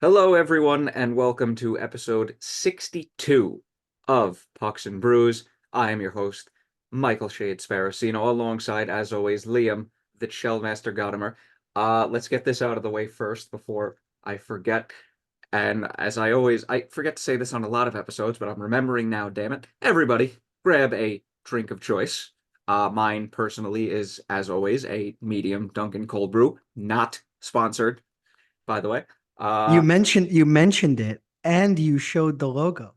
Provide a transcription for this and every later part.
Hello, everyone, and welcome to episode 62 of Pucks and Brews. I am your host, Michael Shade Sparacino, alongside, as always, Liam, the Shellmaster Godimer. Let's get this out of the way first before I forget. And as I forget to say this on a lot of episodes, but I'm remembering now, damn it. Everybody, grab a drink of choice. Mine personally is, as always, a medium Dunkin' cold brew, not sponsored, by the way. You Uh, mentioned it and you showed the logo.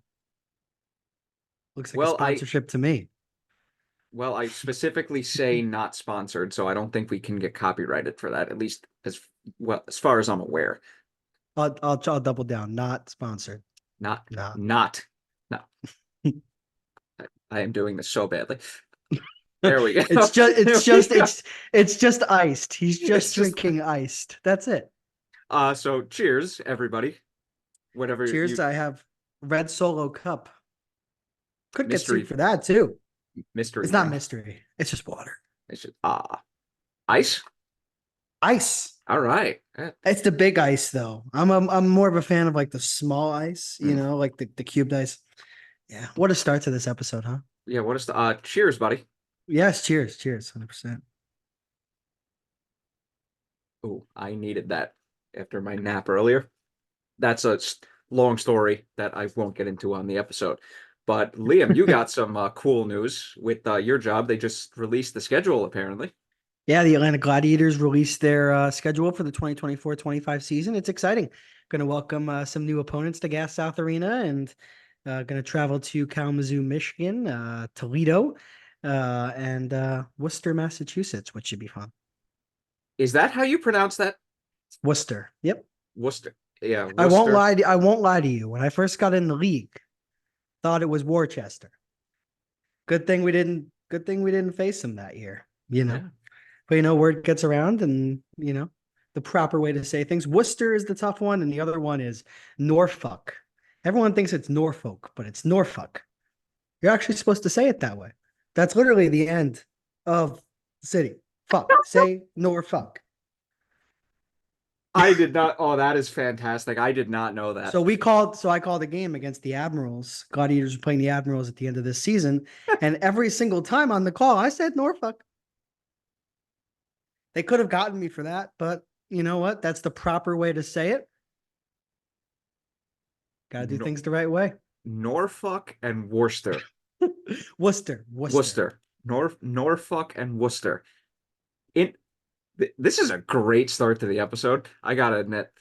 Looks like a Well, I sponsorship to me. I specifically say not sponsored, so I don't think we can get copyrighted for that, at least as well as far as I'm aware. I'll double down. Not sponsored. Not Nah. not no. I am doing this so badly. There we It's go. just There we go. it's just iced. He's It's just just drinking iced. That's it. so cheers, everybody. Whatever Cheers. you I have red solo cup. Could get sued mystery for that too. mystery It's not drink. mystery. It's just water. It's just ice. Ice. All right. It's the big ice though. I'm more of a fan of like the small ice, Mm. like the cubed ice. Yeah. What a start to this episode, huh? Yeah, what is the cheers, buddy. Yes, cheers, cheers, 100%. Oh, I needed that after my nap earlier. That's a long story that I won't get into on the episode. But Liam, you got some cool news with your job. They just released the schedule, apparently. Yeah, the Atlanta Gladiators released their schedule for the 2024-25 season. It's exciting. Going to welcome some new opponents to Gas South Arena and going to travel to Kalamazoo, Michigan, Toledo, and Worcester, Massachusetts, which should be fun. Is that how you pronounce that? Worcester. Yep. Worcester. Yeah, I won't Worcester. lie. I won't lie to you. When I first got in the league, thought it was Worcester. Good thing we didn't face them that year. Yeah. But word gets around and the proper way to say things. Worcester is the tough one, and the other one is Norfolk. Everyone thinks it's Norfolk, but it's Norfolk. You're actually supposed to say it that way. That's literally the end of the city. Fuck. Say Norfolk. I did not. Oh, that is fantastic. I did not know that. So I called a game against the Admirals. Gladiators were playing the Admirals at the end of this season. And every single time on the call, I said Norfolk. They could have gotten me for that, but you know what? That's the proper way to say it. Got to do No, things the right way. Norfolk and Worcester. Worcester. Worcester. Norfolk and Worcester. It. This is a great start to the episode. I gotta admit.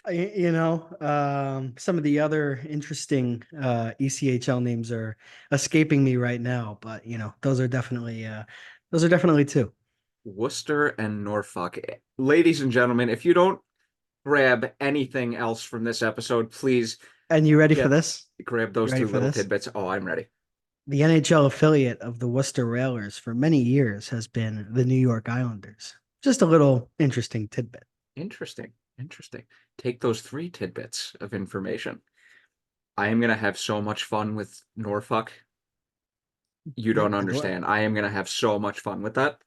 Some of the other interesting ECHL names are escaping me right now, but those are definitely two. Worcester and Norfolk. Ladies and gentlemen, if you don't grab anything else from this episode, please And you ready for get this? grab You those ready two for little this? tidbits. Oh, I'm ready. The NHL affiliate of the Worcester Railers for many years has been the New York Islanders. Just a little interesting tidbit. Interesting. Interesting. Take those three tidbits of information. I am gonna have so much fun with Norfolk. You don't understand. I am gonna have so much fun with that.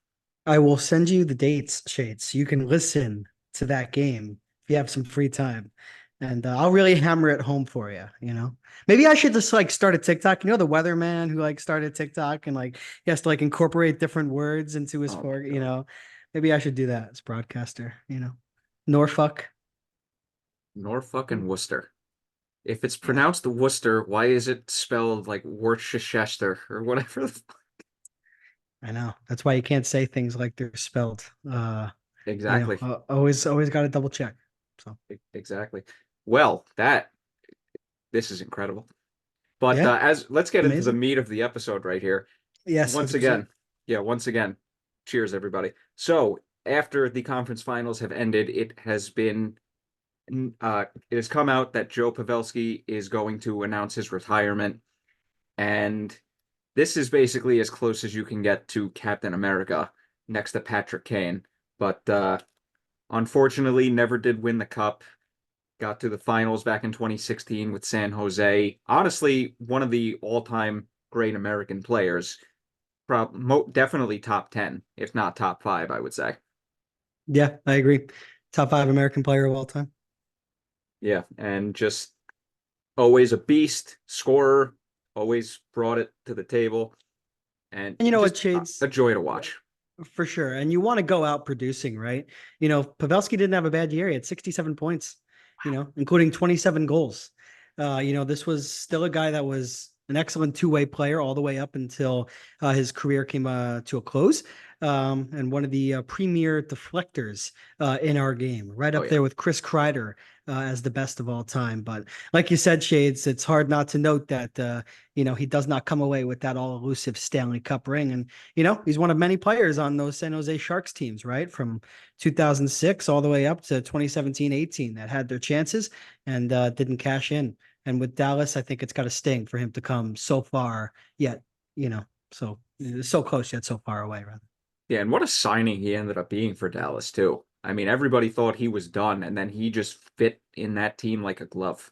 I will send you the dates, Shades, so you can listen to that game if you have some free time. And I'll really hammer it home for you. Maybe I should just like start a TikTok. The weatherman who like started TikTok and like he has to like incorporate different words into his Oh my for, God. maybe I should do that as broadcaster. Norfolk. Norfolk and Worcester. If it's Yeah, pronounced Worcester, why is it spelled like Worcester or whatever? I know. That's why you can't say things like they're spelled. Exactly. Always got to double check. So Exactly. Well, that this is incredible. But yeah, as let's get into the amazing. meat of the episode right here. Yes, Once 100%. again, yeah, once again, cheers, everybody. So after the conference finals have ended, it has come out that Joe Pavelski is going to announce his retirement, and this is basically as close as you can get to Captain America next to Patrick Kane. But unfortunately, never did win the cup. Got to the finals back in 2016 with San Jose. Honestly, one of the all-time great American players. Definitely top 10, if not top 5, I would say. Yeah, I agree. Top five American player of all time. Yeah, and just always a beast, scorer, always brought it to the table, and And you know just what, Shades? a joy to watch. For sure. And you want to go out producing, right? Pavelski didn't have a bad year. He had 67 points, including 27 goals. This was still a guy that was an excellent two-way player all the way up until his career came to a close. And one of the premier deflectors in our game, right Oh up yeah. there with Chris Kreider as the best of all time. But like you said, Shades, it's hard not to note that, he does not come away with that all elusive Stanley Cup ring. And he's one of many players on those San Jose Sharks teams, right? From 2006 all the way up to 2017-18 that had their chances and didn't cash in. And with Dallas, I think it's got to sting for him to come so far yet, so close yet so far away, rather. Yeah, and what a signing he ended up being for Dallas too. I mean, everybody thought he was done, and then he just fit in that team like a glove.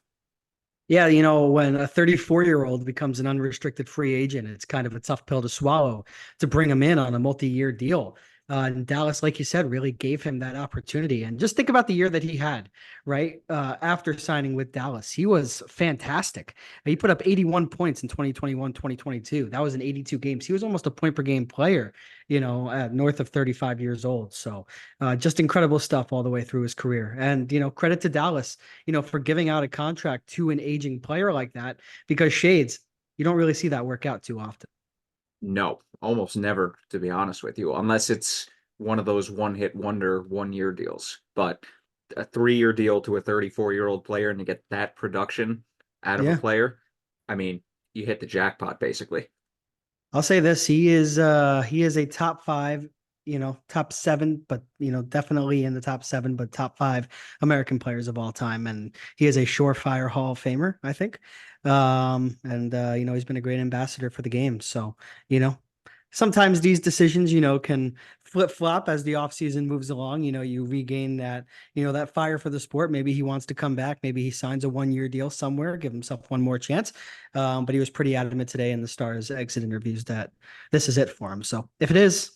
Yeah, when a 34-year-old becomes an unrestricted free agent, it's kind of a tough pill to swallow to bring him in on a multi-year deal. And Dallas, like you said, really gave him that opportunity. And just think about the year that he had, right? After signing with Dallas, he was fantastic. He put up 81 points in 2021, 2022. That was in 82 games. He was almost a point per game player, at north of 35 years old. So just incredible stuff all the way through his career. And, credit to Dallas, for giving out a contract to an aging player like that, because Shades, you don't really see that work out too often. No, almost never, to be honest with you, unless it's one of those one-hit wonder 1 year deals. But a 3 year deal to a 34-year-old player and to get that production out of a Yeah. player, I mean, you hit the jackpot basically. I'll say this, he is a top five, top seven, but definitely in the top seven, but top five American players of all time. And he is a surefire Hall of Famer, I think. And he's been a great ambassador for the game. So, you know, sometimes these decisions, can flip-flop as the offseason moves along. You regain that, that fire for the sport. Maybe he wants to come back. Maybe he signs a 1 year deal somewhere, give himself one more chance. But he was pretty adamant today in the Stars exit interviews that this is it for him. So if it is,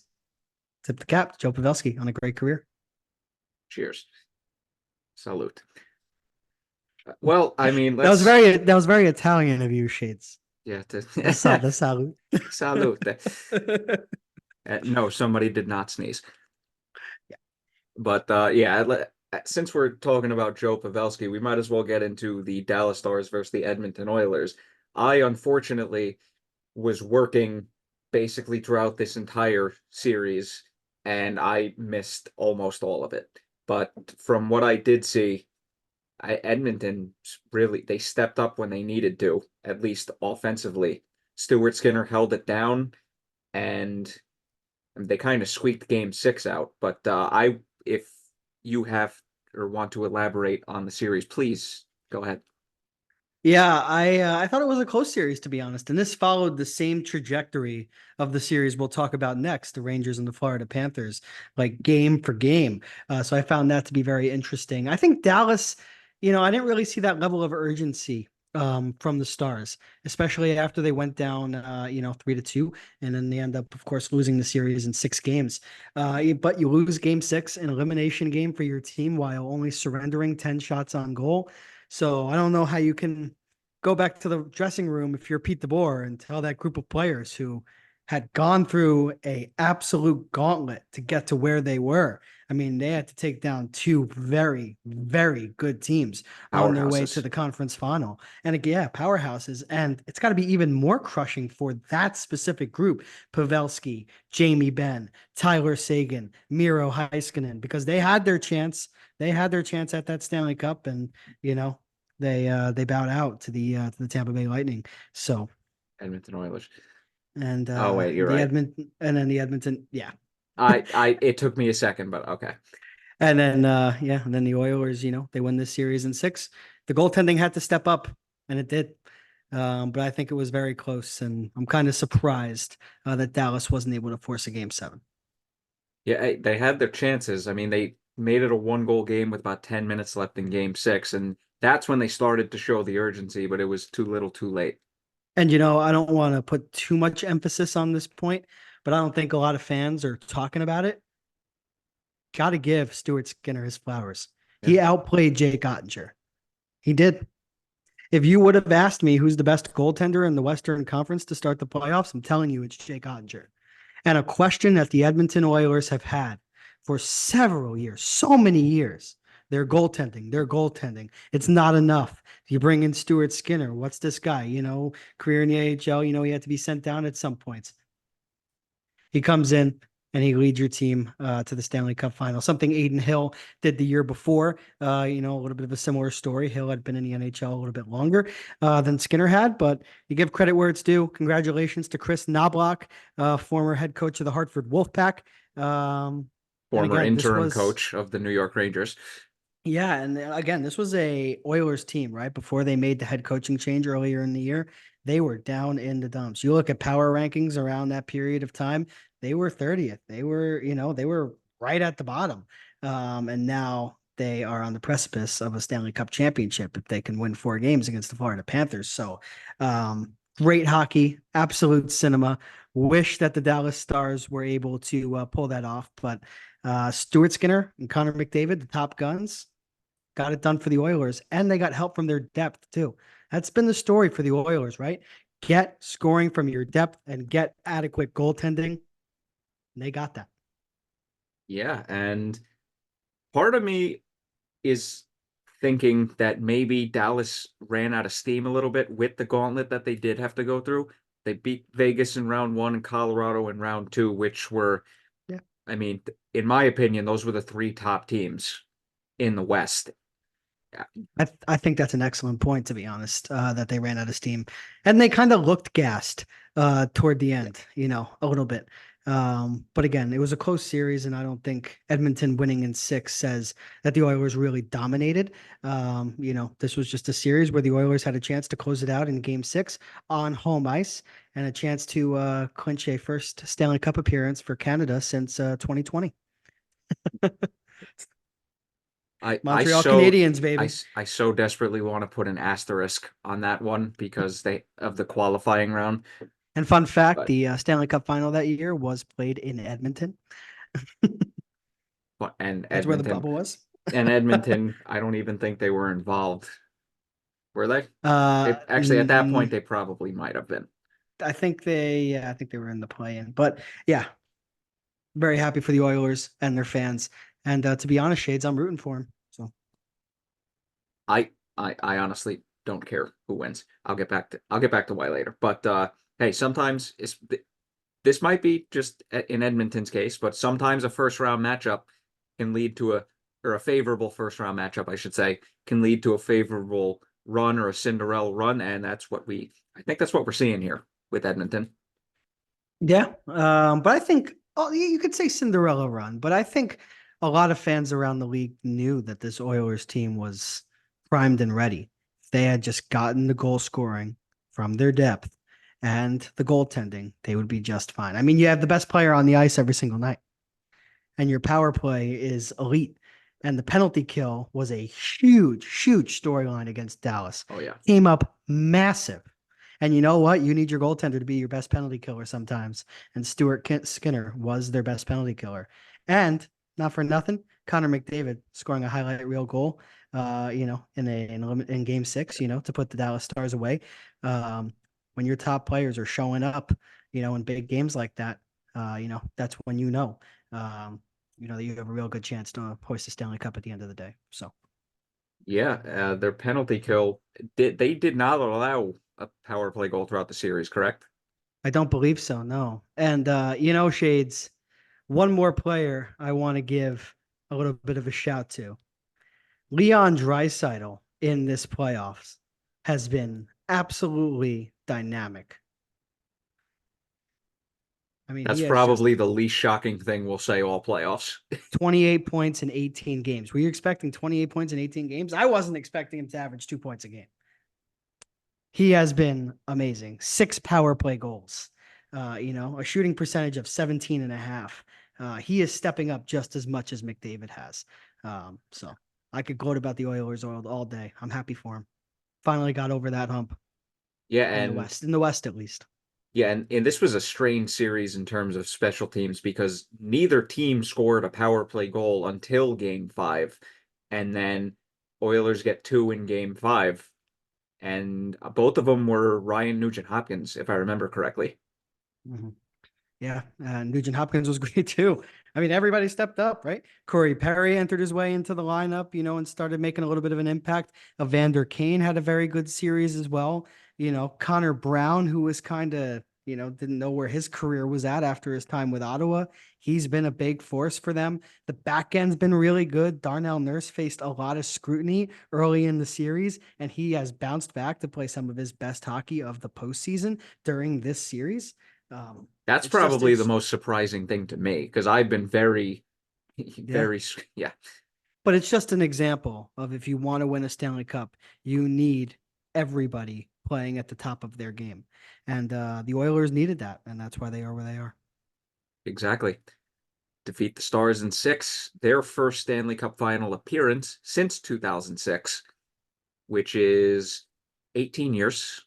tip the cap to Joe Pavelski on a great career. Cheers. Salute. Well, I mean, That was very Italian of you, Shades. yeah, The salute. salute. No, somebody did not sneeze. Yeah. But yeah, since we're talking about Joe Pavelski, we might as well get into the Dallas Stars versus the Edmonton Oilers. I unfortunately was working basically throughout this entire series, and I missed almost all of it. But from what I did see, Edmonton really they stepped up when they needed to, at least offensively. Stuart Skinner held it down, and they kind of squeaked game 6 out. But if you have or want to elaborate on the series, please go ahead. Yeah, I thought it was a close series, to be honest, and this followed the same trajectory of the series we'll talk about next, the Rangers and the Florida Panthers, like game for game. So I found that to be very interesting. I think Dallas, I didn't really see that level of urgency from the Stars, especially after they went down, 3-2, and then they end up, of course, losing the series in 6 games. But you lose game 6, an elimination game for your team, while only surrendering 10 shots on goal. So I don't know how you can go back to the dressing room if you're Pete DeBoer and tell that group of players who had gone through a absolute gauntlet to get to where they were. I mean, they had to take down two very, very good teams on their way to Powerhouses. the conference final. And again, yeah, powerhouses. And it's got to be even more crushing for that specific group. Pavelski, Jamie Benn, Tyler Sagan, Miro Heiskanen, because they had their chance. They had their chance at that Stanley Cup, and they bowed out to the Tampa Bay Lightning. So Edmonton Oilers. and Oh wait, you're right. the Edmonton, yeah. It took me a second, but okay. And then the Oilers, they win this series in 6. The goaltending had to step up, and it did. But I think it was very close, and I'm kind of surprised that Dallas wasn't able to force a game 7. Yeah, they had their chances. I mean, they made it a 1 goal game with about 10 minutes left in game 6, and that's when they started to show the urgency, but it was too little too late. And I don't want to put too much emphasis on this point, but I don't think a lot of fans are talking about it. Got to give Stuart Skinner his flowers. Yeah. He outplayed Jake Ottinger. He did. If you would have asked me who's the best goaltender in the Western Conference to start the playoffs, I'm telling you it's Jake Ottinger. And a question that the Edmonton Oilers have had for several years, so many years. They're goaltending. They're goaltending. It's not enough. You bring in Stuart Skinner. What's this guy? Career in the AHL. He had to be sent down at some points. He comes in and he leads your team to the Stanley Cup Final. Something Aiden Hill did the year before. A little bit of a similar story. Hill had been in the NHL a little bit longer than Skinner had, but you give credit where it's due. Congratulations to Chris Knobloch, former head coach of the Hartford Wolfpack. And Former again, this interim was coach of the New York Rangers. yeah, and again, this was a Oilers team, right? Before they made the head coaching change earlier in the year, they were down in the dumps. You look at power rankings around that period of time, they were 30th. They were right at the bottom. And now they are on the precipice of a Stanley Cup championship if they can win 4 games against the Florida Panthers. So, great hockey, absolute cinema. Wish that the Dallas Stars were able to pull that off, but Stuart Skinner and Connor McDavid, the top guns, got it done for the Oilers, and they got help from their depth too. That's been the story for the Oilers, right? Get scoring from your depth and get adequate goaltending. And they got that. Yeah, and part of me is thinking that maybe Dallas ran out of steam a little bit with the gauntlet that they did have to go through. They beat Vegas in round one and Colorado in round two, which were, Yeah. I mean, in my opinion, those were the three top teams in the West. I think that's an excellent point, to be honest, that they ran out of steam. And they kind of looked gassed toward the Yeah. end, a little bit. But again, it was a close series, and I don't think Edmonton winning in 6 says that the Oilers really dominated. This was just a series where the Oilers had a chance to close it out in game 6 on home ice and a chance to clinch a first Stanley Cup appearance for Canada since 2020. I I Montreal so Canadiens, baby. I so desperately want to put an asterisk on that one because they of the qualifying round. And fun fact, But the Stanley Cup Final that year was played in Edmonton. and That's where the Edmonton bubble was. and Edmonton, I don't even think they were involved. Were they? Actually, at that point, they probably might have been. I think they were in the play-in. But yeah, very happy for the Oilers and their fans. And to be honest, Shades, I'm rooting for them. So I honestly don't care who wins. I'll get back to why later. But hey, sometimes this might be just in Edmonton's case, but sometimes a first round matchup can lead to a favorable first round matchup, I should say, can lead to a favorable run or a Cinderella run, and I think that's what we're seeing here with Edmonton. yeah, but I think you could say Cinderella run, but I think a lot of fans around the league knew that this Oilers team was primed and ready. If they had just gotten the goal scoring from their depth and the goaltending, they would be just fine. I mean, you have the best player on the ice every single night, and your power play is elite. And the penalty kill was a huge, huge storyline against Dallas. Oh yeah. Came up massive. And you know what? You need your goaltender to be your best penalty killer sometimes. And Stuart Skinner was their best penalty killer. And not for nothing, Connor McDavid scoring a highlight reel goal, in game 6, to put the Dallas Stars away. When your top players are showing up, in big games like that, that's when that you have a real good chance to hoist a Stanley Cup at the end of the day. So Yeah, their penalty kill did not allow a power play goal throughout the series, correct? I don't believe so, no. And Shades, one more player I want to give a little bit of a shout to. Leon Draisaitl in this playoffs has been absolutely dynamic. I mean, he That's has just probably the least shocking thing we'll say all playoffs. 28 points in 18 games. Were you expecting 28 points in 18 games? I wasn't expecting him to average 2 points a game. He has been amazing. 6 power play goals, a shooting percentage of 17 and a half. He is stepping up just as much as McDavid has. So I could gloat about the Oilers all day. I'm happy for him. Finally got over that hump Yeah, in the West at least. yeah, and this was a strange series in terms of special teams because neither team scored a power play goal until game 5. And then Oilers get two in game five, and both of them were Ryan Nugent-Hopkins, if I remember correctly. Mhm. Yeah, Nugent Hopkins was great too. I mean, everybody stepped up, right? Corey Perry entered his way into the lineup, and started making a little bit of an impact. Evander Kane had a very good series as well. Connor Brown, who was kind of, didn't know where his career was at after his time with Ottawa. He's been a big force for them. The back end's been really good. Darnell Nurse faced a lot of scrutiny early in the series, and he has bounced back to play some of his best hockey of the postseason during this series. That's It's just probably the it's most surprising thing to me because I've been very, yeah, very, yeah, but it's just an example of if you want to win a Stanley Cup, you need everybody playing at the top of their game, and the Oilers needed that, and that's why they are where they are. exactly. Defeat the Stars in six, their first Stanley Cup final appearance since 2006, which is 18 years.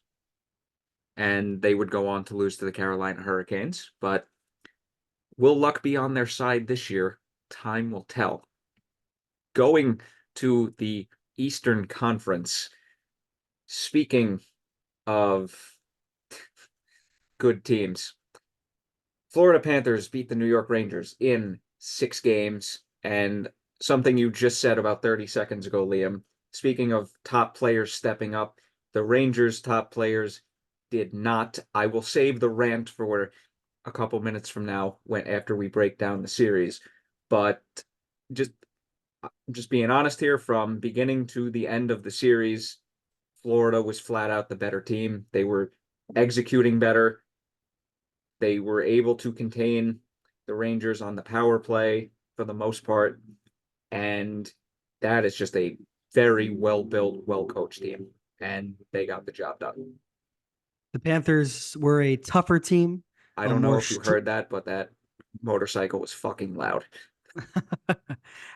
And they would go on to lose to the Carolina Hurricanes. But will luck be on their side this year? Time will tell. Going to the Eastern Conference, speaking of good teams, Florida Panthers beat the New York Rangers in 6 games. And something you just said about 30 seconds ago, Liam, speaking of top players stepping up, the Rangers' top players did not. I will save the rant for a couple minutes from now when after we break down the series. But just just being honest here, from beginning to the end of the series, Florida was flat out the better team. They were executing better. They were able to contain the Rangers on the power play for the most part. And that is just a very well built, well coached team. And they got the job done. The Panthers were a tougher team, I a don't know more if you heard that, but that motorcycle was fucking loud.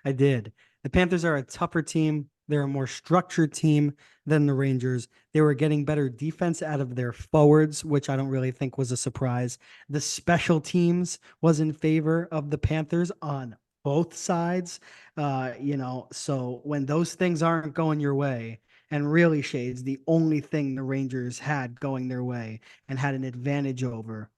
I did. The Panthers are a tougher team. They're a more structured team than the Rangers. They were getting better defense out of their forwards, which I don't really think was a surprise. The special teams was in favor of the Panthers on both sides. So when those things aren't going your way, and really, Shades, the only thing the Rangers had going their way and had an advantage over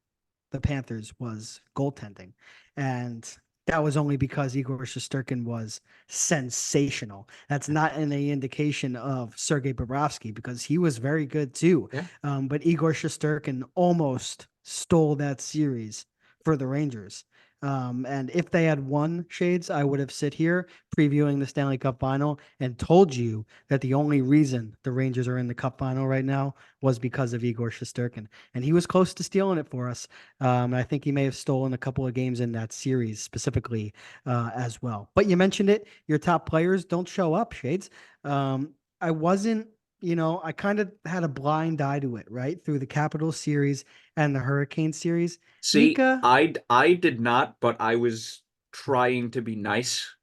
the Panthers was goaltending. And that was only because Igor Shesterkin was sensational. That's not any indication of Sergei Bobrovsky because he was very good too. Yeah. But Igor Shesterkin almost stole that series for the Rangers. And if they had won, Shades, I would have sit here previewing the Stanley Cup Final and told you that the only reason the Rangers are in the Cup Final right now was because of Igor Shesterkin, and he was close to stealing it for us. I think he may have stolen a couple of games in that series specifically as well. But you mentioned it, your top players don't show up, Shades. I wasn't, I kind of had a blind eye to it, right? Through the Capitals series and the Hurricane series. See, Mika, I did not, but I was trying to be nice,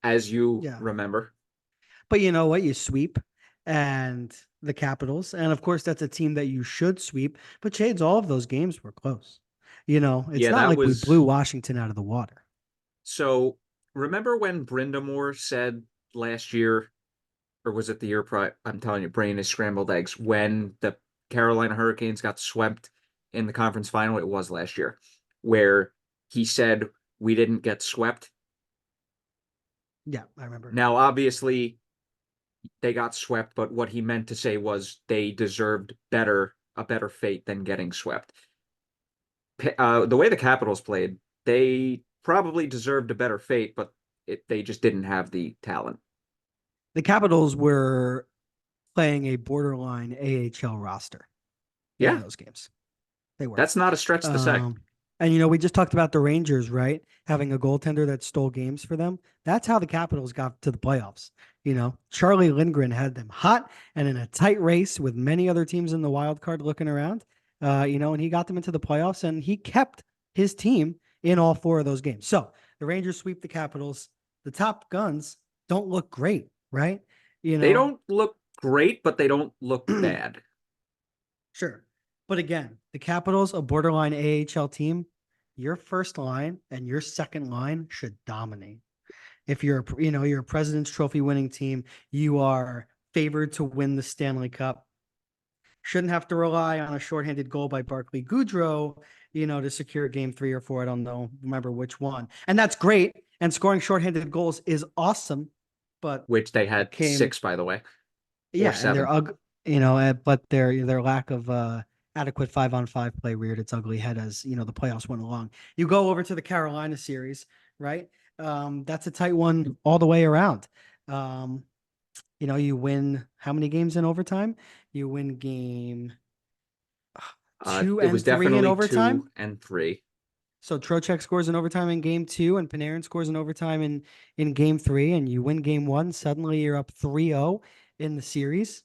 as you yeah. remember. But you know what? You sweep and the Capitals. And of course, that's a team that you should sweep. But Shades, all of those games were close. It's Yeah, not that like we blew was Washington out of the water. so. Remember when Brindamore said last year, or was it the year prior? I'm telling you, brain is scrambled eggs. When the Carolina Hurricanes got swept in the conference final, it was last year, where he said we didn't get swept. Yeah, I remember. Now, obviously, they got swept, but what he meant to say was they deserved a better fate than getting swept. The way the Capitals played, they probably deserved a better fate, but they just didn't have the talent. The Capitals were playing a borderline AHL roster in Yeah, those games. They were. that's not a stretch to say. Um, and we just talked about the Rangers, right? Having a goaltender that stole games for them. That's how the Capitals got to the playoffs. Charlie Lindgren had them hot and in a tight race with many other teams in the wild card looking around. And he got them into the playoffs and he kept his team in all four of those games. So the Rangers sweep the Capitals. The Top Guns don't look great, right? You They know, don't look great, but they don't look bad. Sure. But again, the Capitals, a borderline AHL team, your first line and your second line should dominate. If you're a President's Trophy winning team, you are favored to win the Stanley Cup. Shouldn't have to rely on a shorthanded goal by Barclay Goodrow, to secure game 3 or 4. I don't know, remember which one. And that's great. And scoring shorthanded goals is awesome, but which they it had came, 6, by the way, or yeah, and 7. but their lack of adequate 5-on-5 play reared its ugly head as the playoffs went along. You go over to the Carolina series, right? That's a tight one all the way around. Um, you win how many games in overtime? You win game two It was and three in definitely overtime. 2 and 3. So Trocheck scores in overtime in game 2, and Panarin scores in overtime in game 3, and you win game 1. Suddenly you're up 3-0 in the series.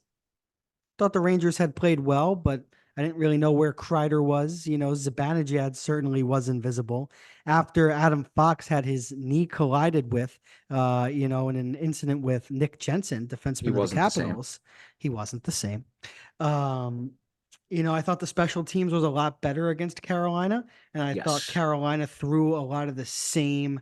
Thought the Rangers had played well, but I didn't really know where Kreider was. Zibanejad certainly was invisible. After Adam Fox had his knee collided with, in an incident with Nick Jensen, He defenseman of the wasn't the same. Capitals, he wasn't the same. Um, I thought the special teams was a lot better against Carolina, and I thought Yes. Carolina threw a lot of the same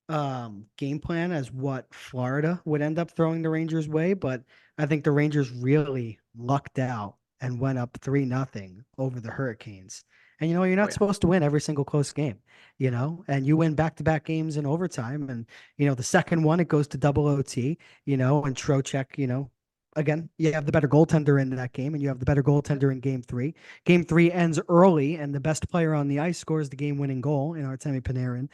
game plan as what Florida would end up throwing the Rangers way, but I think the Rangers really lucked out and went up 3-0 over the Hurricanes. And you're Oh not yeah. supposed to win every single close game, and you win back-to-back games in overtime. And the second one it goes to double OT, and Trocheck, again, you have the better goaltender in that game, and you have the better goaltender in game 3. Game 3 ends early, and the best player on the ice scores the game-winning goal in Artemi Panarin.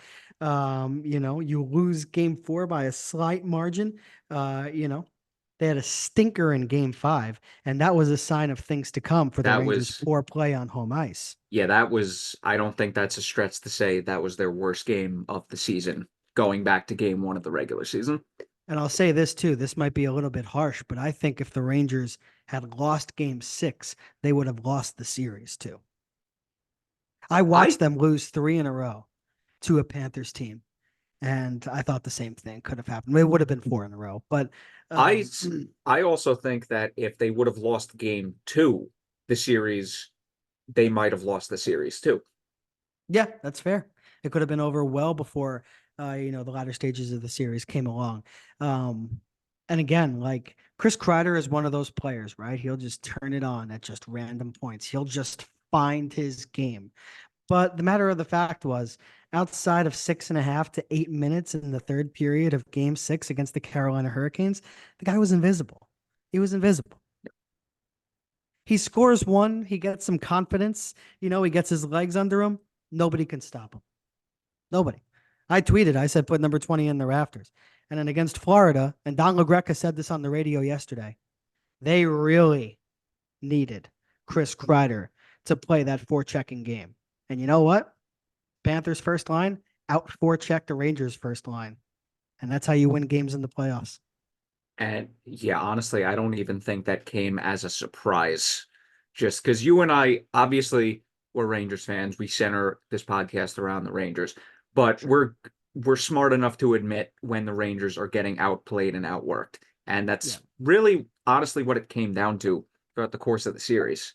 You lose game 4 by a slight margin. They had a stinker in game 5, and that was a sign of things to come for the That Rangers' was poor play on home ice. Yeah, that was, I don't think that's a stretch to say that was their worst game of the season, going back to game 1 of the regular season. And I'll say this too, this might be a little bit harsh, but I think if the Rangers had lost game 6, they would have lost the series too. I I watched them lose 3 in a row to a Panthers team, and I thought the same thing could have happened. It would have been 4 in a row, but I um, I also think that if they would have lost game 2, the series, they might have lost the series too. yeah, that's fair. It could have been over well before the latter stages of the series came along. Um, and again, like Chris Kreider is one of those players, right? He'll just turn it on at just random points. He'll just find his game. But the matter of the fact was, outside of 6.5 to 8 minutes in the third period of game 6 against the Carolina Hurricanes, the guy was invisible. He was invisible. He scores one, he gets some confidence, he gets his legs under him. Nobody can stop him. Nobody. I tweeted, I said, put number 20 in the rafters. And then against Florida, and Don LaGreca said this on the radio yesterday, they really needed Chris Kreider to play that forechecking game. And you know what? Panthers first line out forecheck the Rangers first line. And that's how you win games in the playoffs. And yeah, honestly, I don't even think that came as a surprise. Just because you and I, obviously, we're Rangers fans. We center this podcast around the Rangers, but we're smart enough to admit when the Rangers are getting outplayed and outworked. And Yeah. that's really honestly what it came down to throughout the course of the series.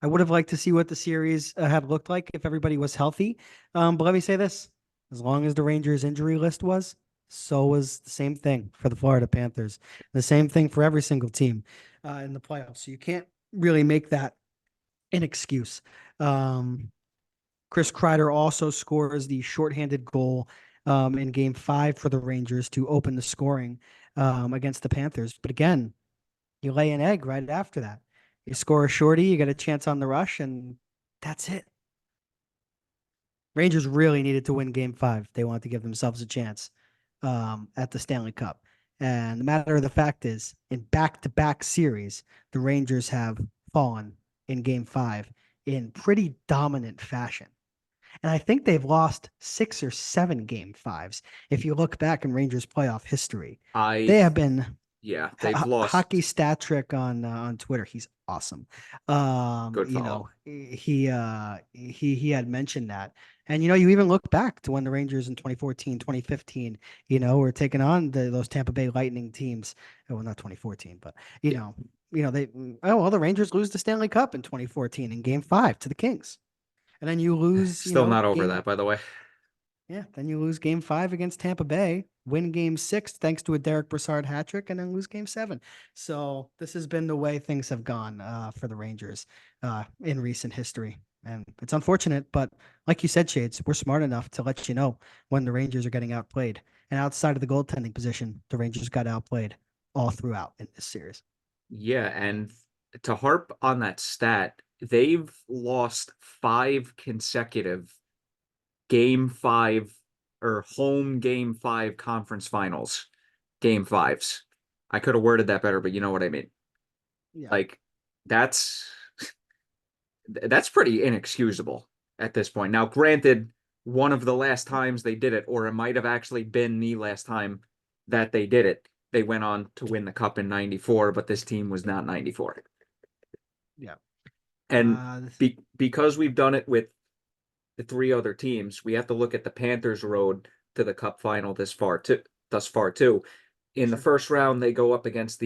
I would have liked to see what the series had looked like if everybody was healthy. But let me say this, as long as the Rangers injury list was, so was the same thing for the Florida Panthers. The same thing for every single team in the playoffs. So you can't really make that an excuse. Um, Chris Kreider also scores the shorthanded goal in game 5 for the Rangers to open the scoring against the Panthers. But again, you lay an egg right after that. You score a shorty, you get a chance on the rush, and that's it. Rangers really needed to win game 5. They wanted to give themselves a chance at the Stanley Cup. And the matter of the fact is, in back-to-back series, the Rangers have fallen in game 5 in pretty dominant fashion. And I think they've lost 6 or 7 game 5s. If you look back in Rangers playoff history, I they have been Yeah, they've hockey lost. stat trick on Twitter. He's awesome. Good follow. He had mentioned that. And you even look back to when the Rangers in 2014, 2015, were taking on those Tampa Bay Lightning teams. Well, not 2014, but Yeah, the Rangers lose the Stanley Cup in 2014 in game 5 to the Kings. And then you lose, still not over game that, by the way. Yeah, then you lose game 5 against Tampa Bay, win game 6 thanks to a Derek Brassard hat trick, and then lose game 7. So this has been the way things have gone for the Rangers in recent history. And it's unfortunate, but like you said, Shades, we're smart enough to let you know when the Rangers are getting outplayed. And outside of the goaltending position, the Rangers got outplayed all throughout in this series. Yeah, and to harp on that stat, they've lost 5 consecutive game 5 or home game 5 conference finals, game 5s. I could have worded that better, but you know what I mean. Yeah. Like that's that's pretty inexcusable at this point. Now, granted, one of the last times they did it, or it might have actually been the last time that they did it, they went on to win the cup in 94, but this team was not 94. Yeah. And Uh, because we've done it with the 3 other teams, we have to look at the Panthers' road to the cup final thus far too. In the sure. first round, they go up against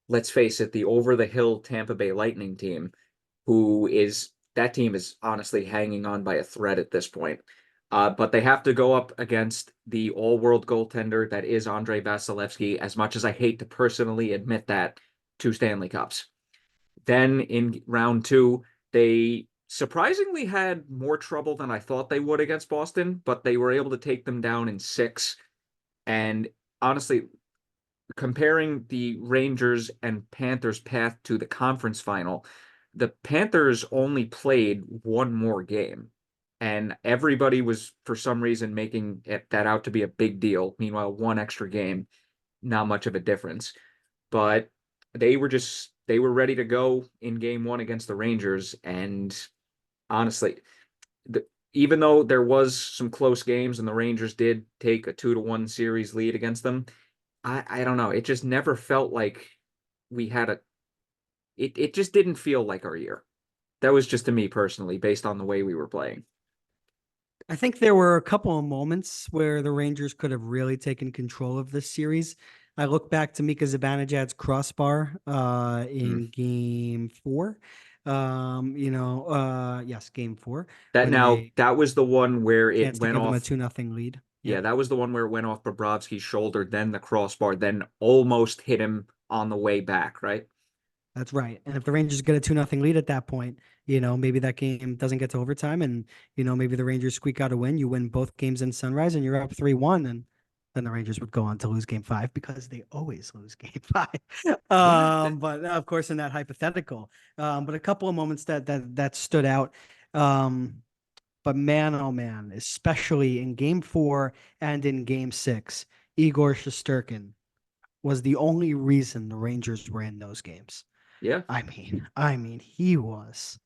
let's face it, the over the hill Tampa Bay Lightning team, that team is honestly hanging on by a thread at this point. But they have to go up against the all-world goaltender that is Andrei Vasilevsky, as much as I hate to personally admit that, 2 Stanley Cups. Then in round 2, they surprisingly had more trouble than I thought they would against Boston, but they were able to take them down in 6. And honestly, comparing the Rangers and Panthers' path to the conference final, the Panthers only played one more game. And everybody was, for some reason, making that out to be a big deal. Meanwhile, one extra game, not much of a difference. But they were ready to go in game 1 against the Rangers. And honestly, even though there was some close games and the Rangers did take a 2-1 series lead against them, I don't know. It just never felt like we had it just didn't feel like our year. That was just to me personally, based on the way we were playing. I think there were a couple of moments where the Rangers could have really taken control of this series. I look back to Mika Zibanejad's crossbar Mm. in game 4. Yes, game 4 That when now they that was the one where it chance to went give them a off. 2-0 lead. Yeah, Yep. that was the one where it went off Bobrovsky's shoulder, then the crossbar, then almost hit him on the way back, right? That's right. And if the Rangers get a 2-0 lead at that point, maybe that game doesn't get to overtime and, maybe the Rangers squeak out a win. You win both games in Sunrise and you're up 3-1. And then the Rangers would go on to lose game 5 because they always lose game 5. Yeah. But of course, in that hypothetical, but a couple of moments that stood out. Um, but man, oh man, especially in game 4 and in game 6, Igor Shesterkin was the only reason the Rangers were in those games. Yeah. I mean, he was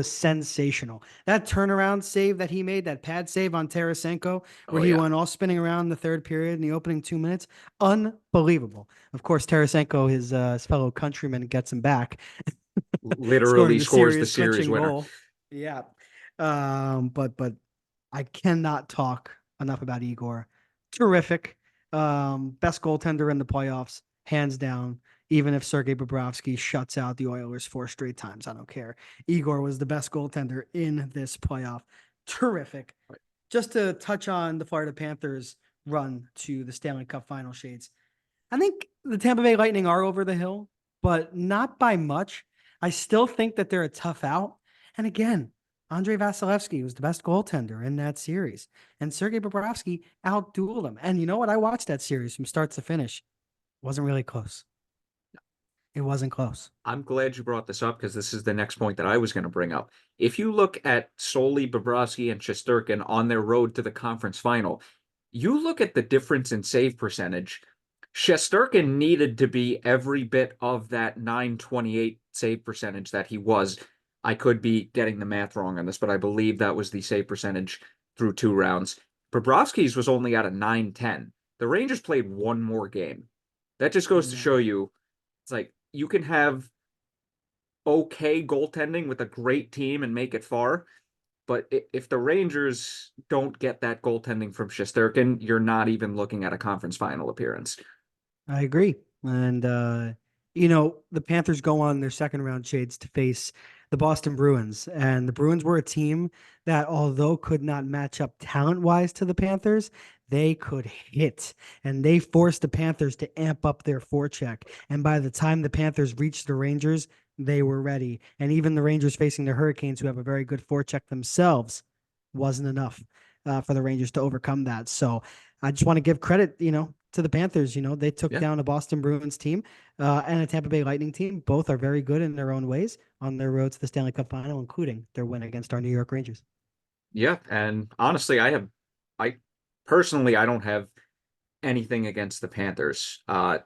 sensational. That turnaround save that he made, that pad save on Tarasenko, Oh where he yeah. went all spinning around in the third period in the opening 2 minutes, unbelievable. Of course, Tarasenko, his fellow countryman, gets him back, scoring Literally the scores the series series clinching winner. goal. Yeah, but I cannot talk enough about Igor. Terrific, best goaltender in the playoffs, hands down. Even if Sergei Bobrovsky shuts out the Oilers 4 straight times, I don't care. Igor was the best goaltender in this playoff. Terrific. Just to touch on the Florida Panthers run to the Stanley Cup Final, Shades. I think the Tampa Bay Lightning are over the hill, but not by much. I still think that they're a tough out. And again, Andrei Vasilevsky was the best goaltender in that series, and Sergei Bobrovsky outdueled him. And you know what? I watched that series from start to finish. It wasn't really close. It wasn't close. I'm glad you brought this up because this is the next point that I was going to bring up. If you look at solely Bobrovsky and Shesterkin on their road to the conference final, you look at the difference in save percentage. Shesterkin needed to be every bit of that 928 save percentage that he was. I could be getting the math wrong on this, but I believe that was the save percentage through 2 rounds. Bobrovsky's was only at a 910. The Rangers played one more game. That just goes to Yeah, show you it's like you can have okay goaltending with a great team and make it far. But if the Rangers don't get that goaltending from Shesterkin, you're not even looking at a conference final appearance. I agree. And the Panthers go on their second round, Shades, to face the Boston Bruins. And the Bruins were a team that, although could not match up talent-wise to the Panthers, they could hit. And they forced the Panthers to amp up their forecheck. And by the time the Panthers reached the Rangers, they were ready. And even the Rangers facing the Hurricanes, who have a very good forecheck themselves, wasn't enough for the Rangers to overcome that. So I just want to give credit, to the Panthers. They took Yeah. down a Boston Bruins team and a Tampa Bay Lightning team. Both are very good in their own ways on their road to the Stanley Cup Final, including their win against our New York Rangers. Yeah. And honestly, I personally, I don't have anything against the Panthers. I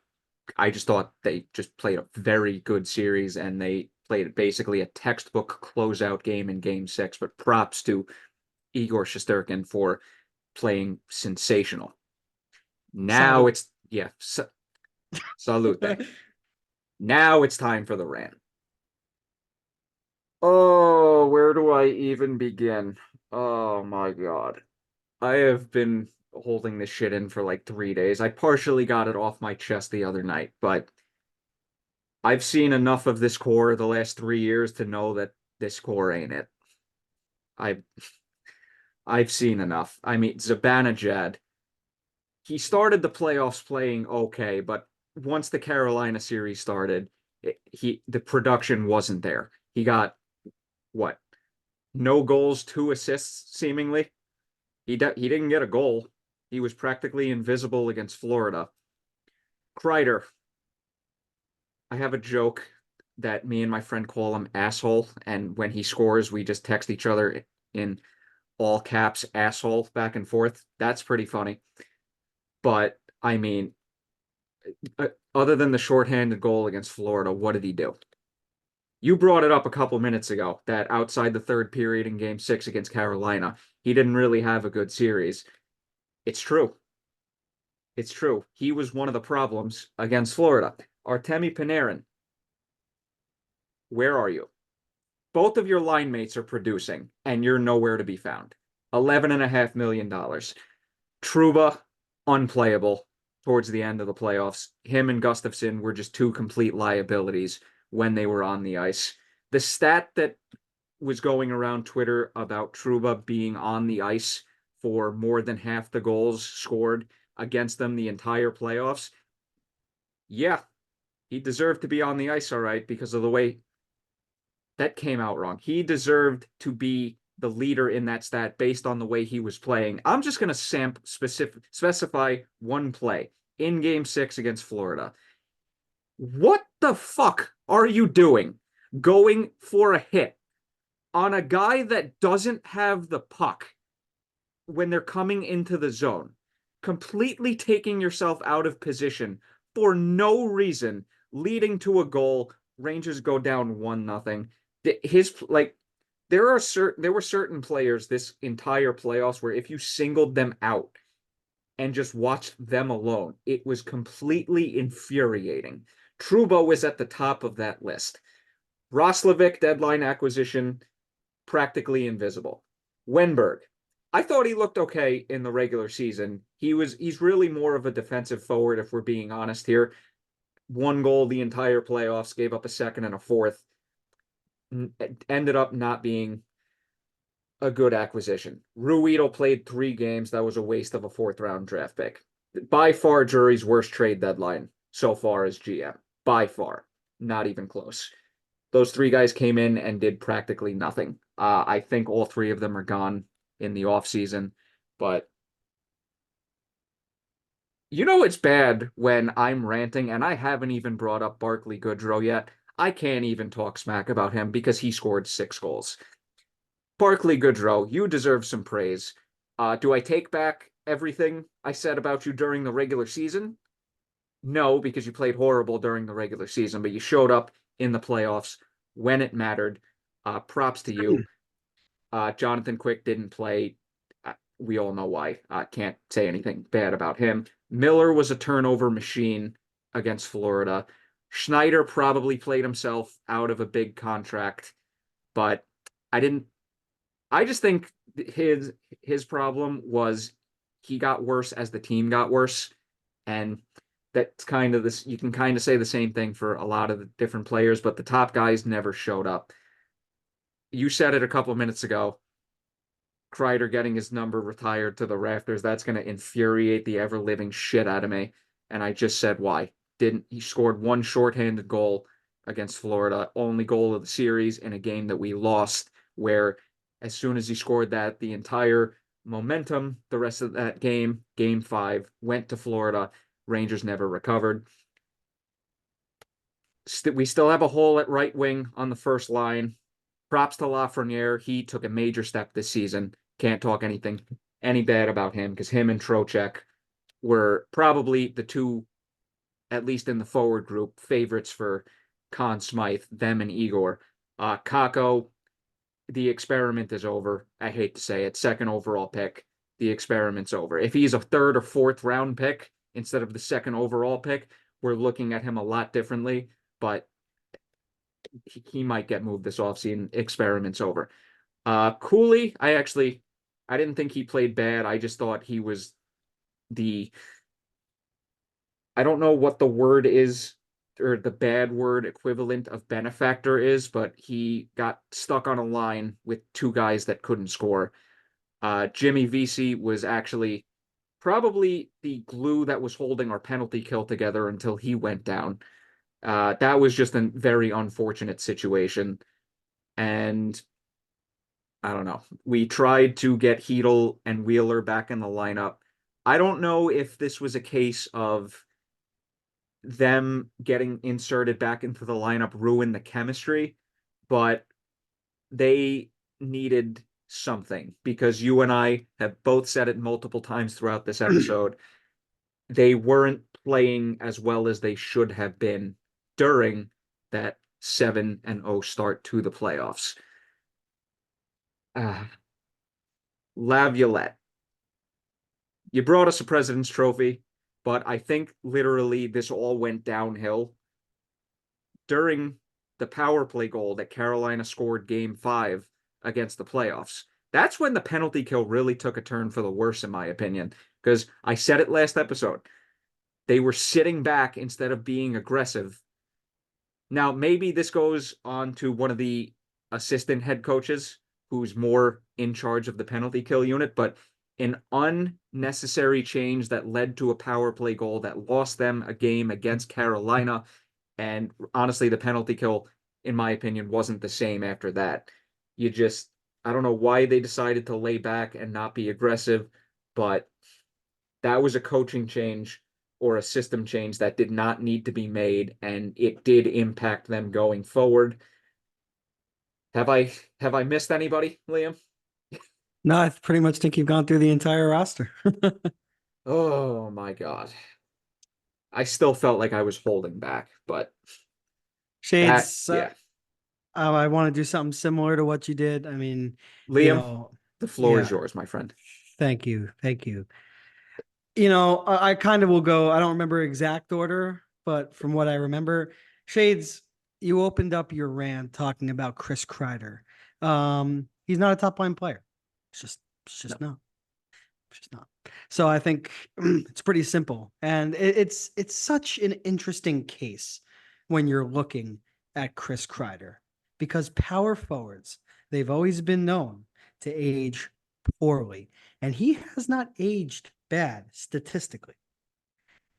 just thought they just played a very good series and they played basically a textbook closeout game in game six, but props to Igor Shesterkin for playing sensational. Now Salute. it's, yeah, salute. Now it's time for the rant. Oh, where do I even begin? Oh my God. I have been holding this shit in for like 3 days. I partially got it off my chest the other night, but I've seen enough of this core the last 3 years to know that this core ain't it. I've I've seen enough. I mean, Zibanejad, he started the playoffs playing okay, but once the Carolina series started, the production wasn't there. He got what? No goals, 2 assists, seemingly. He didn't get a goal. He was practically invisible against Florida. Kreider, I have a joke that me and my friend call him asshole, and when he scores, we just text each other in all caps asshole back and forth. That's pretty funny. But I mean, other than the shorthanded goal against Florida, what did he do? You brought it up a couple minutes ago that outside the third period in game six against Carolina, he didn't really have a good series. It's true. It's true. He was one of the problems against Florida. Artemi Panarin, where are you? Both of your line mates are producing, and you're nowhere to be found. $11.5 million. Trouba, unplayable towards the end of the playoffs. Him and Gustafsson were just two complete liabilities when they were on the ice. The stat that was going around Twitter about Trouba being on the ice for more than half the goals scored against them the entire playoffs. Yeah, he deserved to be on the ice, all right, because of the way that came out wrong. He deserved to be the leader in that stat based on the way he was playing. I'm just going to specify one play in game six against Florida. What the fuck are you doing going for a hit on a guy that doesn't have the puck when they're coming into the zone? Completely taking yourself out of position for no reason, leading to a goal. Rangers go down 1-0. There were certain players this entire playoffs where if you singled them out and just watched them alone, it was completely infuriating. Trouba was at the top of that list. Roslovic, deadline acquisition, practically invisible. Wenberg, I thought he looked okay in the regular season. He's really more of a defensive forward, if we're being honest here. 1 goal the entire playoffs, gave up a second and a fourth. Ended up not being a good acquisition. Ruido played 3 games. That was a waste of a fourth-round draft pick. By far, Jury's worst trade deadline so far as GM. By far. Not even close. Those 3 guys came in and did practically nothing. I think all 3 of them are gone in the offseason. But it's bad when I'm ranting, and I haven't even brought up Barclay Goodrow yet. I can't even talk smack about him because he scored 6 goals. Barclay Goodrow, you deserve some praise. Do I take back everything I said about you during the regular season? No, because you played horrible during the regular season, but you showed up in the playoffs when it mattered. Props to you. Jonathan Quick didn't play. We all know why. Can't say anything bad about him. Miller was a turnover machine against Florida. Schneider probably played himself out of a big contract, but I didn't. I just think his problem was he got worse as the team got worse, and that's kind of this. You can kind of say the same thing for a lot of the different players, but the top guys never showed up. You said it a couple of minutes ago. Kreider getting his number retired to the rafters, that's going to infuriate the ever living shit out of me. And I just said why. Didn't he scored one shorthanded goal against Florida, only goal of the series in a game that we lost, where as soon as he scored that, the entire momentum, the rest of that game, game five, went to Florida. Rangers never recovered. We still have a hole at right wing on the first line. Props to Lafreniere. He took a major step this season. Can't talk any bad about him because him and Trocheck were probably the two, at least in the forward group, favorites for Conn Smythe, them and Igor. Kako, the experiment is over. I hate to say it. Second overall pick, the experiment's over. If he's a third or fourth round pick instead of the second overall pick, we're looking at him a lot differently. But he might get moved this offseason. Experiment's over. Cooley, I didn't think he played bad. I just thought he was the I don't know what the word is or the bad word equivalent of benefactor is, but he got stuck on a line with two guys that couldn't score. Jimmy Vesey was actually probably the glue that was holding our penalty kill together until he went down. That was just a very unfortunate situation. And I don't know. We tried to get Heedle and Wheeler back in the lineup. I don't know if this was a case of them getting inserted back into the lineup ruined the chemistry, but they needed something because you and I have both said it multiple times throughout this episode. They weren't playing as well as they should have been during that 7-0 start to the playoffs. Laviolette, you brought us a President's Trophy, but I think literally this all went downhill during the power play goal that Carolina scored game 5 against the playoffs. That's when the penalty kill really took a turn for the worse, in my opinion, because I said it last episode. They were sitting back instead of being aggressive. Now, maybe this goes on to one of the assistant head coaches who's more in charge of the penalty kill unit, but an unnecessary change that led to a power play goal that lost them a game against Carolina. And honestly, the penalty kill, in my opinion, wasn't the same after that. I don't know why they decided to lay back and not be aggressive, but that was a coaching change or a system change that did not need to be made, and it did impact them going forward. Have I missed anybody, Liam? No, I pretty much think you've gone through the entire roster. Oh my God. I still felt like I was holding back, but Shades, yeah. I want to do something similar to what you did. I mean, Liam, the floor is yeah, yours, my friend. thank you. Thank you. I kind of will go, I don't remember exact order, but from what I remember, Shades, you opened up your rant talking about Chris Kreider. He's not a top line player. It's just No. not. It's just not. So I think it's pretty simple. And it's such an interesting case when you're looking at Chris Kreider because power forwards, they've always been known to age poorly. And he has not aged bad statistically.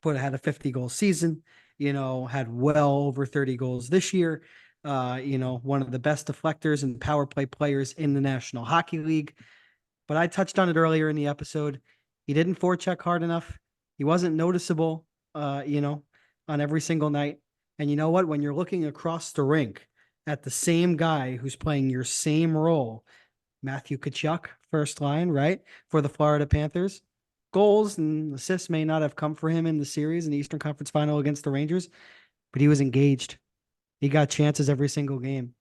But had a 50-goal season, had well over 30 goals this year. One of the best deflectors and power play players in the National Hockey League. But I touched on it earlier in the episode. He didn't forecheck hard enough. He wasn't noticeable, on every single night. And you know what? When you're looking across the rink at the same guy who's playing your same role, Matthew Tkachuk, first line, right, for the Florida Panthers, goals and assists may not have come for him in the series in the Eastern Conference Final against the Rangers, but he was engaged. He got chances every single game.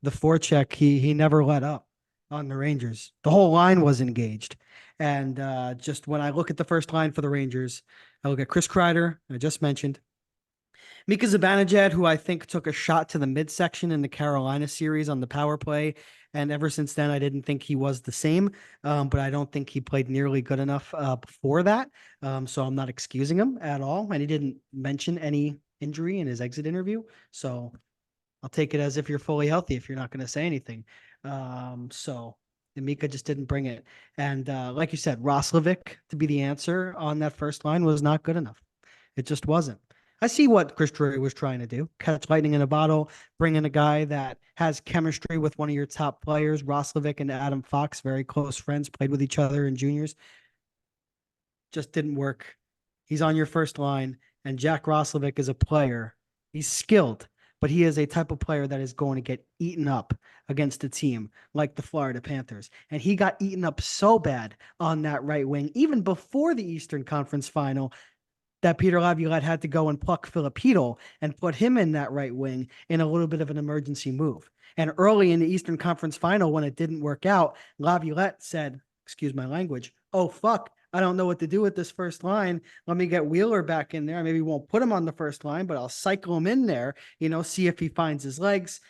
The forecheck, he never let up on the Rangers. The whole line was engaged. And just when I look at the first line for the Rangers, I look at Chris Kreider, I just mentioned, Mika Zibanejad, who I think took a shot to the midsection in the Carolina series on the power play. And ever since then, I didn't think he was the same, but I don't think he played nearly good enough before that. So I'm not excusing him at all. And he didn't mention any injury in his exit interview. So I'll take it as if you're fully healthy if you're not going to say anything. So Mika just didn't bring it. And like you said, Roslovic to be the answer on that first line was not good enough. It just wasn't. I see what Chris Drury was trying to do: catch lightning in a bottle, bring in a guy that has chemistry with one of your top players. Roslovic and Adam Fox, very close friends, played with each other in juniors. Just didn't work. He's on your first line, and Jack Roslovic is a player. He's skilled, but he is a type of player that is going to get eaten up against a team like the Florida Panthers. And he got eaten up so bad on that right wing, even before the Eastern Conference Final, that Peter Laviolette had to go and pluck Filipino and put him in that right wing in a little bit of an emergency move. And early in the Eastern Conference Final, when it didn't work out, Laviolette said, excuse my language, "Oh, fuck, I don't know what to do with this first line. Let me get Wheeler back in there. I maybe won't put him on the first line, but I'll cycle him in there, see if he finds his legs."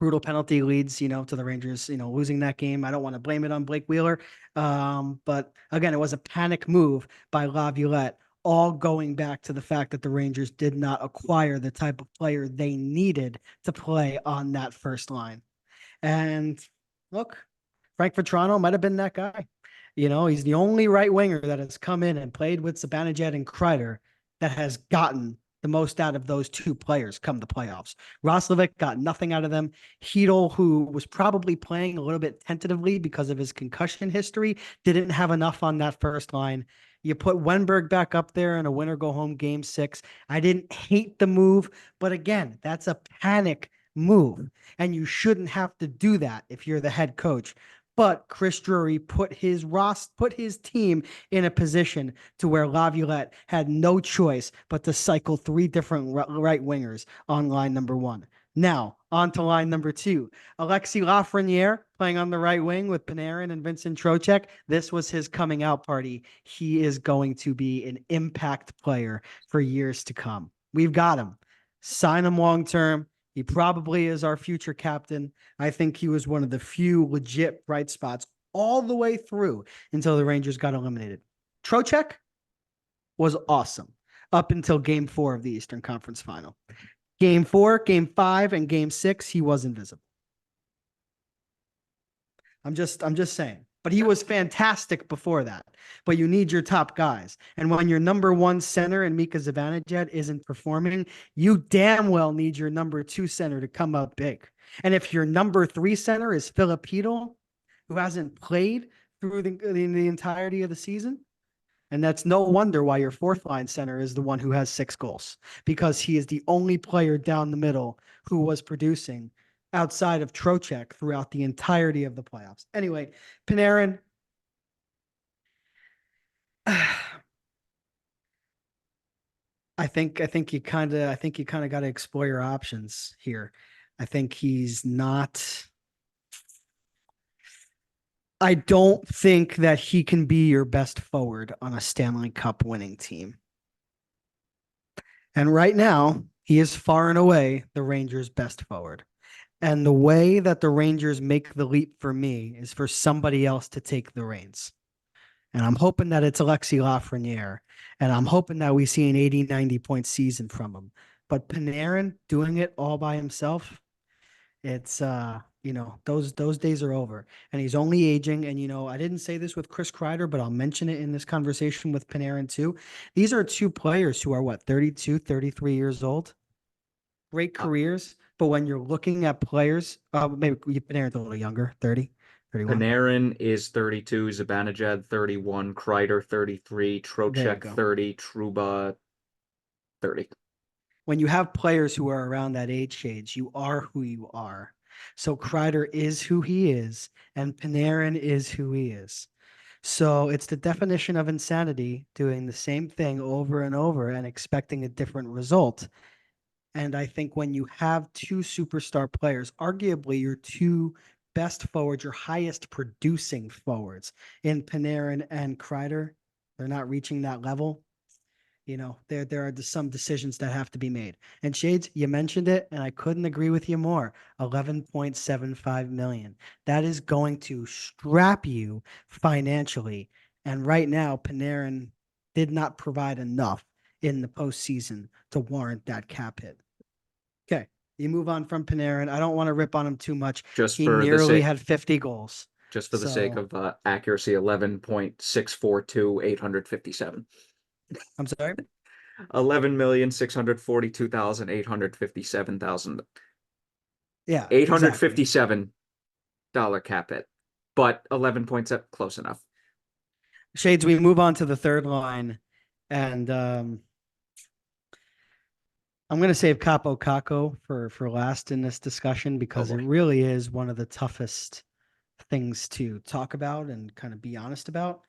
Brutal penalty leads, to the Rangers, losing that game. I don't want to blame it on Blake Wheeler. But again, it was a panic move by Laviolette, all going back to the fact that the Rangers did not acquire the type of player they needed to play on that first line. And look, Frank Vetrano might have been that guy. He's the only right winger that has come in and played with Zibanejad and Kreider that has gotten the most out of those two players come the playoffs. Roslovic got nothing out of them. Hedel, who was probably playing a little bit tentatively because of his concussion history, didn't have enough on that first line. You put Wenberg back up there in a winner go home game 6. I didn't hate the move, but again, that's a panic move, and you shouldn't have to do that if you're the head coach. But Chris Drury put his team in a position to where Laviolette had no choice but to cycle 3 different right wingers on line number 1. Now, on to line number 2. Alexis Lafreniere playing on the right wing with Panarin and Vincent Trocheck. This was his coming out party. He is going to be an impact player for years to come. We've got him. Sign him long term. He probably is our future captain. I think he was one of the few legit bright spots all the way through until the Rangers got eliminated. Trocheck was awesome up until game 4 of the Eastern Conference Final. Game 4, game 5, and game 6, he was invisible. I'm just saying. But he was fantastic before that. But you need your top guys. And when your number 1 center and Mika Zibanejad isn't performing, you damn well need your number 2 center to come up big. And if your number 3 center is Filipino, who hasn't played through the entirety of the season, and that's no wonder why your 4th line center is the one who has 6 goals, because he is the only player down the middle who was producing outside of Trocheck throughout the entirety of the playoffs. Anyway, Panarin, I think you kind of got to explore your options here. I think he's not. I don't think that he can be your best forward on a Stanley Cup winning team. And right now, he is far and away the Rangers' best forward. And the way that the Rangers make the leap for me is for somebody else to take the reins. And I'm hoping that it's Alexis Lafreniere. And I'm hoping that we see an 80, 90-point season from him. But Panarin doing it all by himself, it's those days are over. And he's only aging. And I didn't say this with Chris Kreider, but I'll mention it in this conversation with Panarin too. These are 2 players who are 32, 33 years old. Great careers. But when you're looking at players, maybe Panarin's a little younger, 30, 31. Panarin is 32, Zibanejad 31, Kreider 33, Trocheck 30, Trouba 30. When you have players who are around that age shades, you are who you are. So Kreider is who he is, and Panarin is who he is. So it's the definition of insanity, doing the same thing over and over and expecting a different result. And I think when you have 2 superstar players, arguably your 2 best forwards, your highest producing forwards in Panarin and Kreider, they're not reaching that level. There are some decisions that have to be made. And Shades, you mentioned it, and I couldn't agree with you more. $11.75 million. That is going to strap you financially. And right now, Panarin did not provide enough in the postseason to warrant that cap hit. Okay, You move on from Panarin. I don't want to rip on him too much. just He for the nearly sake had 50 goals. just for the sake So of accuracy, 11.642 857. I'm sorry. 11,642,857,000 Yeah, exactly. $857 cap hit, but 11 points up, close enough. Shades, we move on to the third line. And I'm going to save Capo Caco for last in this discussion Oh because it boy. really is one of the toughest things to talk about and kind of be honest about.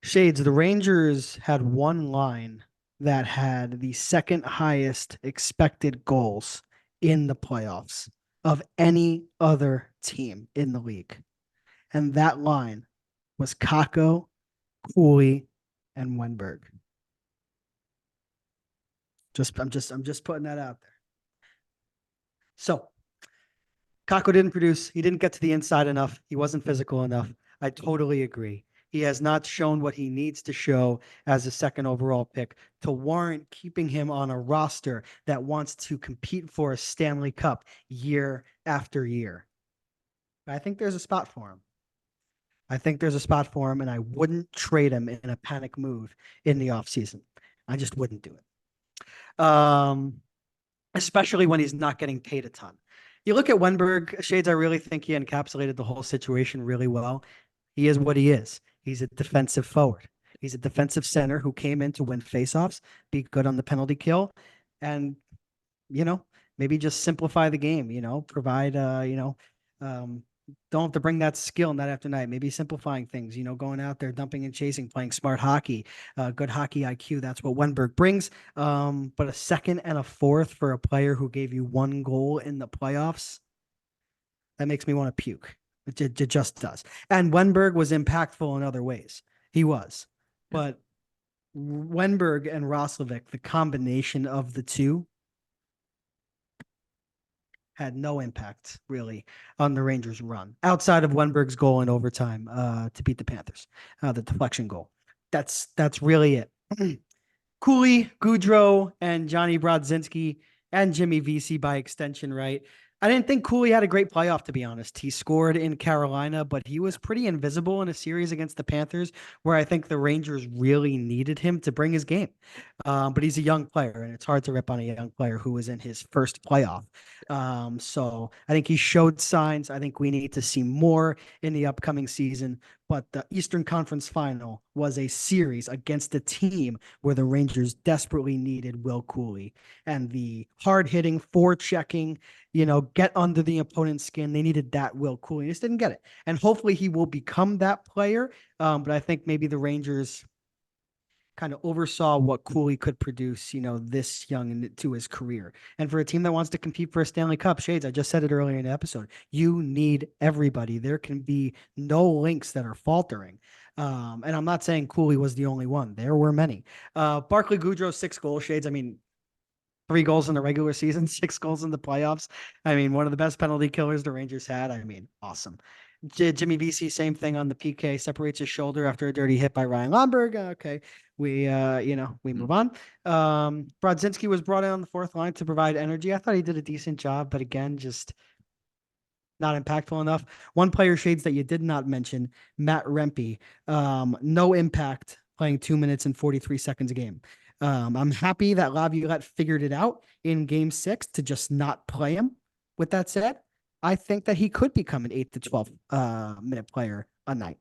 Shades, the Rangers had one line that had the second highest expected goals in the playoffs of any other team in the league. And that line was Kako, Cooley, and Wenberg. I'm just putting that out there. So Kako didn't produce. He didn't get to the inside enough. He wasn't physical enough. I totally agree. He has not shown what he needs to show as a second overall pick to warrant keeping him on a roster that wants to compete for a Stanley Cup year after year. I think there's a spot for him. I think there's a spot for him, and I wouldn't trade him in a panic move in the offseason. I just wouldn't do it. Especially when he's not getting paid a ton. You look at Wenberg, Shades, I really think he encapsulated the whole situation really well. He is what he is. He's a defensive forward. He's a defensive center who came in to win faceoffs, be good on the penalty kill, and, maybe just simplify the game, provide, um, don't have to bring that skill night after night. Maybe simplifying things, going out there, dumping and chasing, playing smart hockey, good hockey IQ. That's what Wenberg brings. But a second and a fourth for a player who gave you one goal in the playoffs, that makes me want to puke. It just does. And Wenberg was impactful in other ways. He was. But Wenberg and Roslovic, the combination of the two, had no impact really on the Rangers' run outside of Wenberg's goal in overtime to beat the Panthers, the deflection goal. That's really it. Cooley, Goudreau, and Johnny Brodzinski and Jimmy Vesey by extension, right? I didn't think Cooley had a great playoff, to be honest. He scored in Carolina, but he was pretty invisible in a series against the Panthers, where I think the Rangers really needed him to bring his game. But he's a young player, and it's hard to rip on a young player who was in his first playoff. So I think he showed signs. I think we need to see more in the upcoming season. But the Eastern Conference Final was a series against a team where the Rangers desperately needed Will Cooley and the hard-hitting, forechecking, get under the opponent's skin. They needed that Will Cooley. Just didn't get it. And hopefully he will become that player. But I think maybe the Rangers kind of oversaw what Cooley could produce, this young into his career. And for a team that wants to compete for a Stanley Cup, Shades, I just said it earlier in the episode, you need everybody. There can be no links that are faltering. And I'm not saying Cooley was the only one. There were many. Barclay Goudreau, 6 goals, Shades. I mean, 3 goals in the regular season, 6 goals in the playoffs. I mean, one of the best penalty killers the Rangers had. I mean, awesome. Jimmy Vesey, same thing on the PK, separates his shoulder after a dirty hit by Ryan Lomberg. Okay, we move on. Brodzinski was brought in on the fourth line to provide energy. I thought he did a decent job, but again, just not impactful enough. One player, Shades, that you did not mention, Matt Rempe. No impact, playing 2 minutes and 43 seconds a game. I'm happy that Laviolette figured it out in game 6 to just not play him. With that said, I think that he could become an 8 to 12 minute player a night.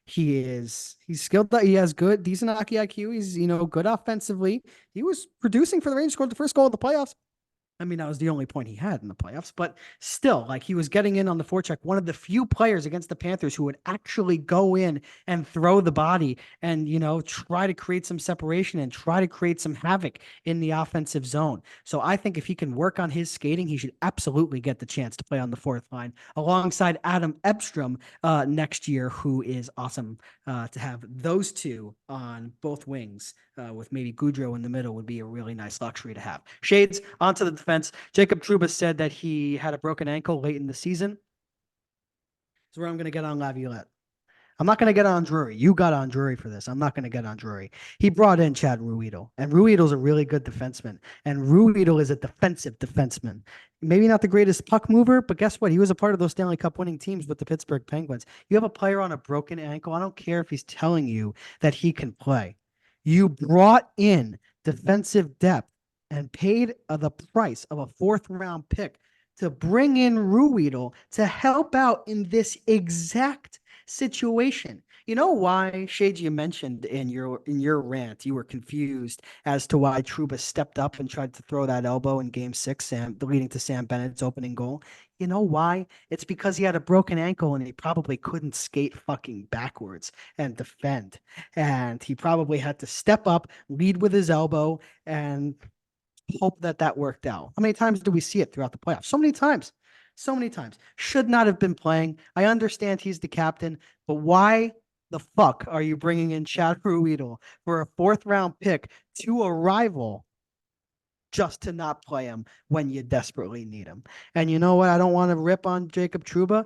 He's skilled. He has good, decent hockey IQ. He's, good offensively. He was producing for the Rangers, scored the first goal of the playoffs. I mean, that was the only point he had in the playoffs, but still, like, he was getting in on the forecheck. One of the few players against the Panthers who would actually go in and throw the body and, try to create some separation and try to create some havoc in the offensive zone. So I think if he can work on his skating, he should absolutely get the chance to play on the fourth line alongside Adam Ebstrom next year, who is awesome to have those two on both wings with maybe Goudreau in the middle would be a really nice luxury to have. Shades, onto the defense. Jacob Trouba said that he had a broken ankle late in the season. That's where I'm going to get on Laviolette. I'm not going to get on Drury. You got on Drury for this. I'm not going to get on Drury. He brought in Chad Ruhwedel, and Ruhwedel's a really good defenseman, and Ruhwedel is a defensive defenseman. Maybe not the greatest puck mover, but guess what? He was a part of those Stanley Cup winning teams with the Pittsburgh Penguins. You have a player on a broken ankle. I don't care if he's telling you that he can play. You brought in defensive depth and paid the price of a fourth round pick to bring in Ruhwedel to help out in this exact situation. You know why, Shades, you mentioned in your rant, you were confused as to why Trouba stepped up and tried to throw that elbow in game 6, leading to Sam Bennett's opening goal. You know why? It's because he had a broken ankle and he probably couldn't skate fucking backwards and defend. And he probably had to step up, lead with his elbow, and hope that that worked out. How many times do we see it throughout the playoffs? So many times. So many times. Should not have been playing. I understand he's the captain, but why the fuck are you bringing in Chad Ruhwedel for a fourth round pick to a rival just to not play him when you desperately need him? And you know what? I don't want to rip on Jacob Trouba.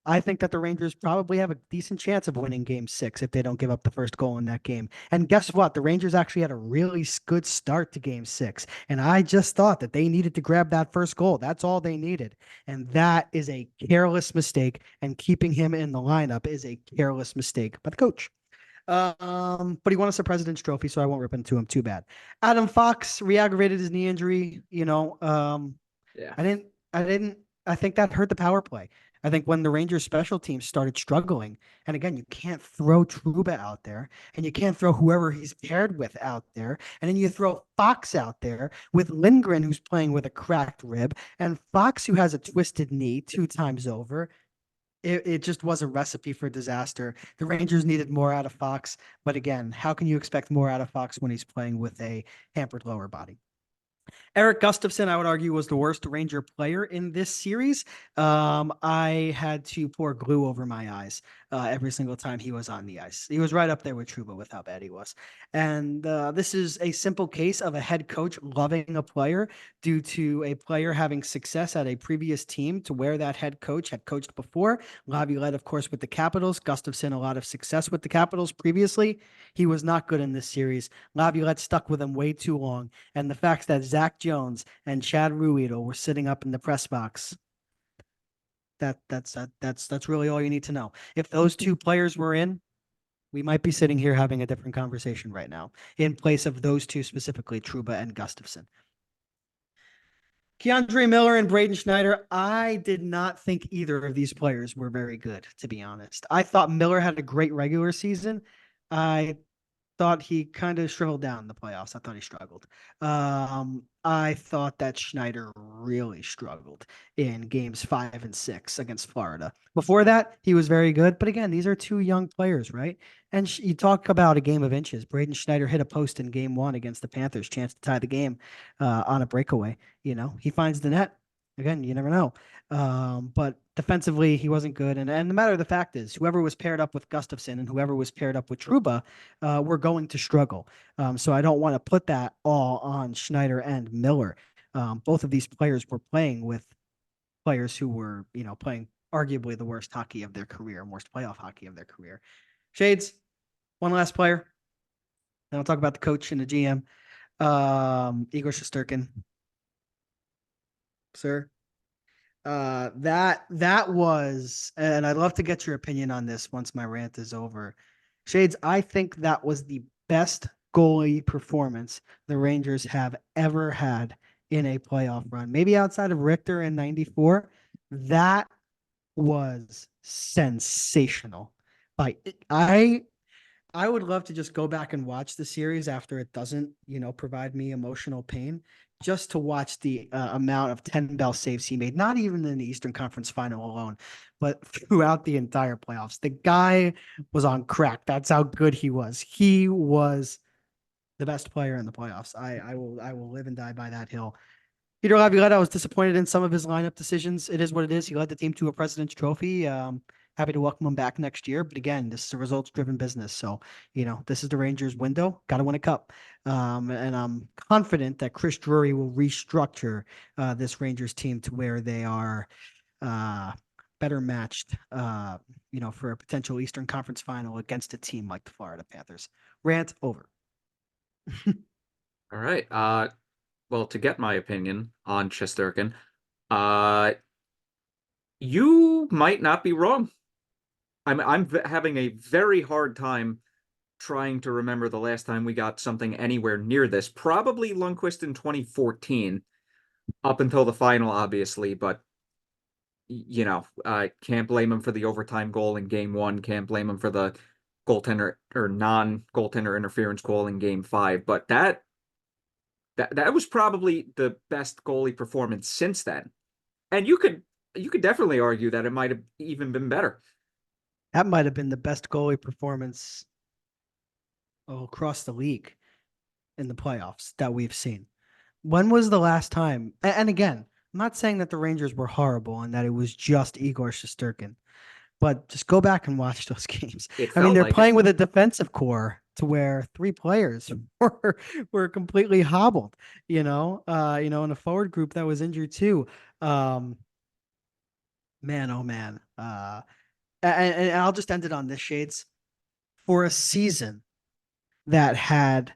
I think that the Rangers probably have a decent chance of winning game 6 if they don't give up the first goal in that game. And guess what? The Rangers actually had a really good start to game 6. And I just thought that they needed to grab that first goal. That's all they needed. And that is a careless mistake. And keeping him in the lineup is a careless mistake by the coach. But he won us a President's Trophy, so I won't rip into him too bad. Adam Fox re-aggravated his knee injury. Yeah. I think that hurt the power play. I think when the Rangers special teams started struggling, and again, you can't throw Trouba out there, and you can't throw whoever he's paired with out there, and then you throw Fox out there with Lindgren, who's playing with a cracked rib, and Fox, who has a twisted knee 2 times over. It just was a recipe for disaster. The Rangers needed more out of Fox, but again, how can you expect more out of Fox when he's playing with a hampered lower body? Eric Gustafsson, I would argue, was the worst Ranger player in this series. I had to pour glue over my eyes every single time he was on the ice. He was right up there with Trouba with how bad he was. And this is a simple case of a head coach loving a player due to a player having success at a previous team to where that head coach had coached before. Laviolette, of course, with the Capitals. Gustafsson, a lot of success with the Capitals previously. He was not good in this series. Laviolette stuck with him way too long. And the fact that Zach Jones and Chad Ruhwedel were sitting up in the press box, that's really all you need to know. If those 2 players were in, we might be sitting here having a different conversation right now in place of those 2 specifically, Trouba and Gustafsson. Keandre Miller and Braden Schneider, I did not think either of these players were very good, to be honest. I thought Miller had a great regular season. I thought he kind of shriveled down in the playoffs. I thought he struggled. I thought that Schneider really struggled in games 5 and 6 against Florida. Before that, he was very good. But again, these are 2 young players, right? And you talk about a game of inches. Braden Schneider hit a post in game 1 against the Panthers, chance to tie the game on a breakaway. He finds the net. Again, you never know. But defensively, he wasn't good. And the matter of the fact is, whoever was paired up with Gustafsson and whoever was paired up with Trouba were going to struggle. So I don't want to put that all on Schneider and Miller. Both of these players were playing with players who were, playing arguably the worst hockey of their career, worst playoff hockey of their career. Shades, one last player. Then I'll talk about the coach and the GM. Igor Shesterkin. Sir. That was, and I'd love to get your opinion on this once my rant is over. Shades, I think that was the best goalie performance the Rangers have ever had in a playoff run. Maybe outside of Richter in 94. That was sensational. I would love to just go back and watch the series after it doesn't, provide me emotional pain, just to watch the amount of 10 bell saves he made, not even in the Eastern Conference Final alone, but throughout the entire playoffs. The guy was on crack. That's how good he was. He was the best player in the playoffs. I will live and die by that hill. Peter Laviolette, I was disappointed in some of his lineup decisions. It is what it is. He led the team to a President's Trophy. Happy to welcome him back next year. But again, this is a results-driven business. So, this is the Rangers' window. Got to win a cup. And I'm confident that Chris Drury will restructure this Rangers team to where they are better matched, for a potential Eastern Conference final against a team like the Florida Panthers. Rant over. All right. Well, to get my opinion on Shesterkin, uh, you might not be wrong. I'm having a very hard time trying to remember the last time we got something anywhere near this. Probably Lundqvist in 2014, up until the final, obviously, but can't blame him for the overtime goal in game one. Can't blame him for the goaltender or non-goaltender interference goal in game five. But that was probably the best goalie performance since then. And you could definitely argue that it might have even been better. That might have been the best goalie performance across the league in the playoffs that we've seen. When was the last time? And again, I'm not saying that the Rangers were horrible and that it was just Igor Shesterkin, but just go back and watch those games. It I mean, felt they're like it. playing with a defensive core to where three players were completely hobbled, in a forward group that was injured too. Man, oh man. And I'll just end it on this, Shades. For a season that had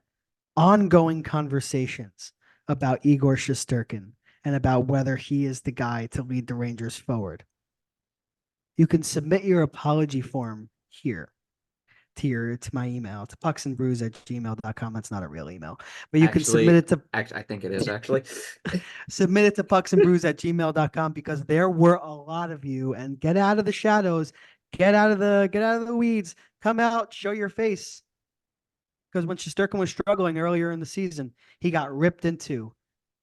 ongoing conversations about Igor Shesterkin and about whether he is the guy to lead the Rangers forward, you can submit your apology form here to my email, to pucksandbrews@gmail.com. That's not a real email, but you can submit Actually, it to I think it is actually. submit it to pucksandbrews@gmail.com, because there were a lot of you, and get out of the shadows, get out of the weeds, come out, show your face. Because when Shesterkin was struggling earlier in the season, he got ripped into.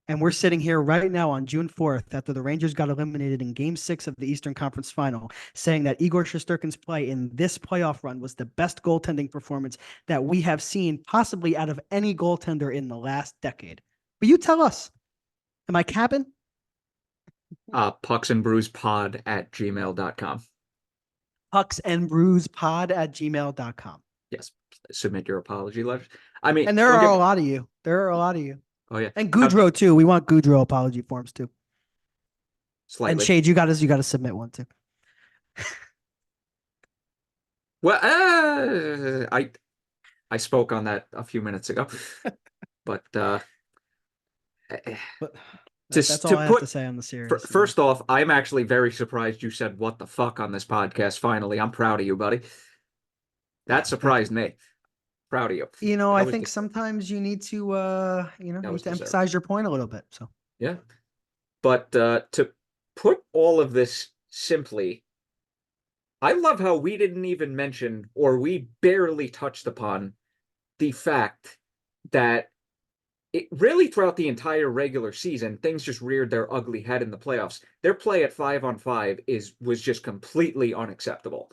And we're sitting here right now on June 4th after the Rangers got eliminated in Game 6 of the Eastern Conference Final, saying that Igor Shesterkin's play in this playoff run was the best goaltending performance that we have seen possibly out of any goaltender in the last decade. But you tell us, am I capping? Pucksandbrewspod@gmail.com. Pucksandbrewspod@gmail.com. Yes, submit your apology letters. I mean, And there don't are a get lot of you. There are a lot of you. Oh yeah. And Now, Goudreau too. We want Goudreau apology forms too. And slightly. Shade, you got to submit one too. Well, I spoke on that a few minutes ago, but eh, But that's just all to I have to put say on the series. first off, I'm actually very surprised you said "what the fuck" on this podcast. Finally, I'm proud of you, buddy. That Thank you. surprised me. Proud of you. I That was think sometimes you need to that was deserved. emphasize your point a little bit. So Yeah, but to put all of this simply, I love how we didn't even mention, or we barely touched upon, the fact that it really throughout the entire regular season, things just reared their ugly head in the playoffs. Their play at 5-on-5 was just completely unacceptable.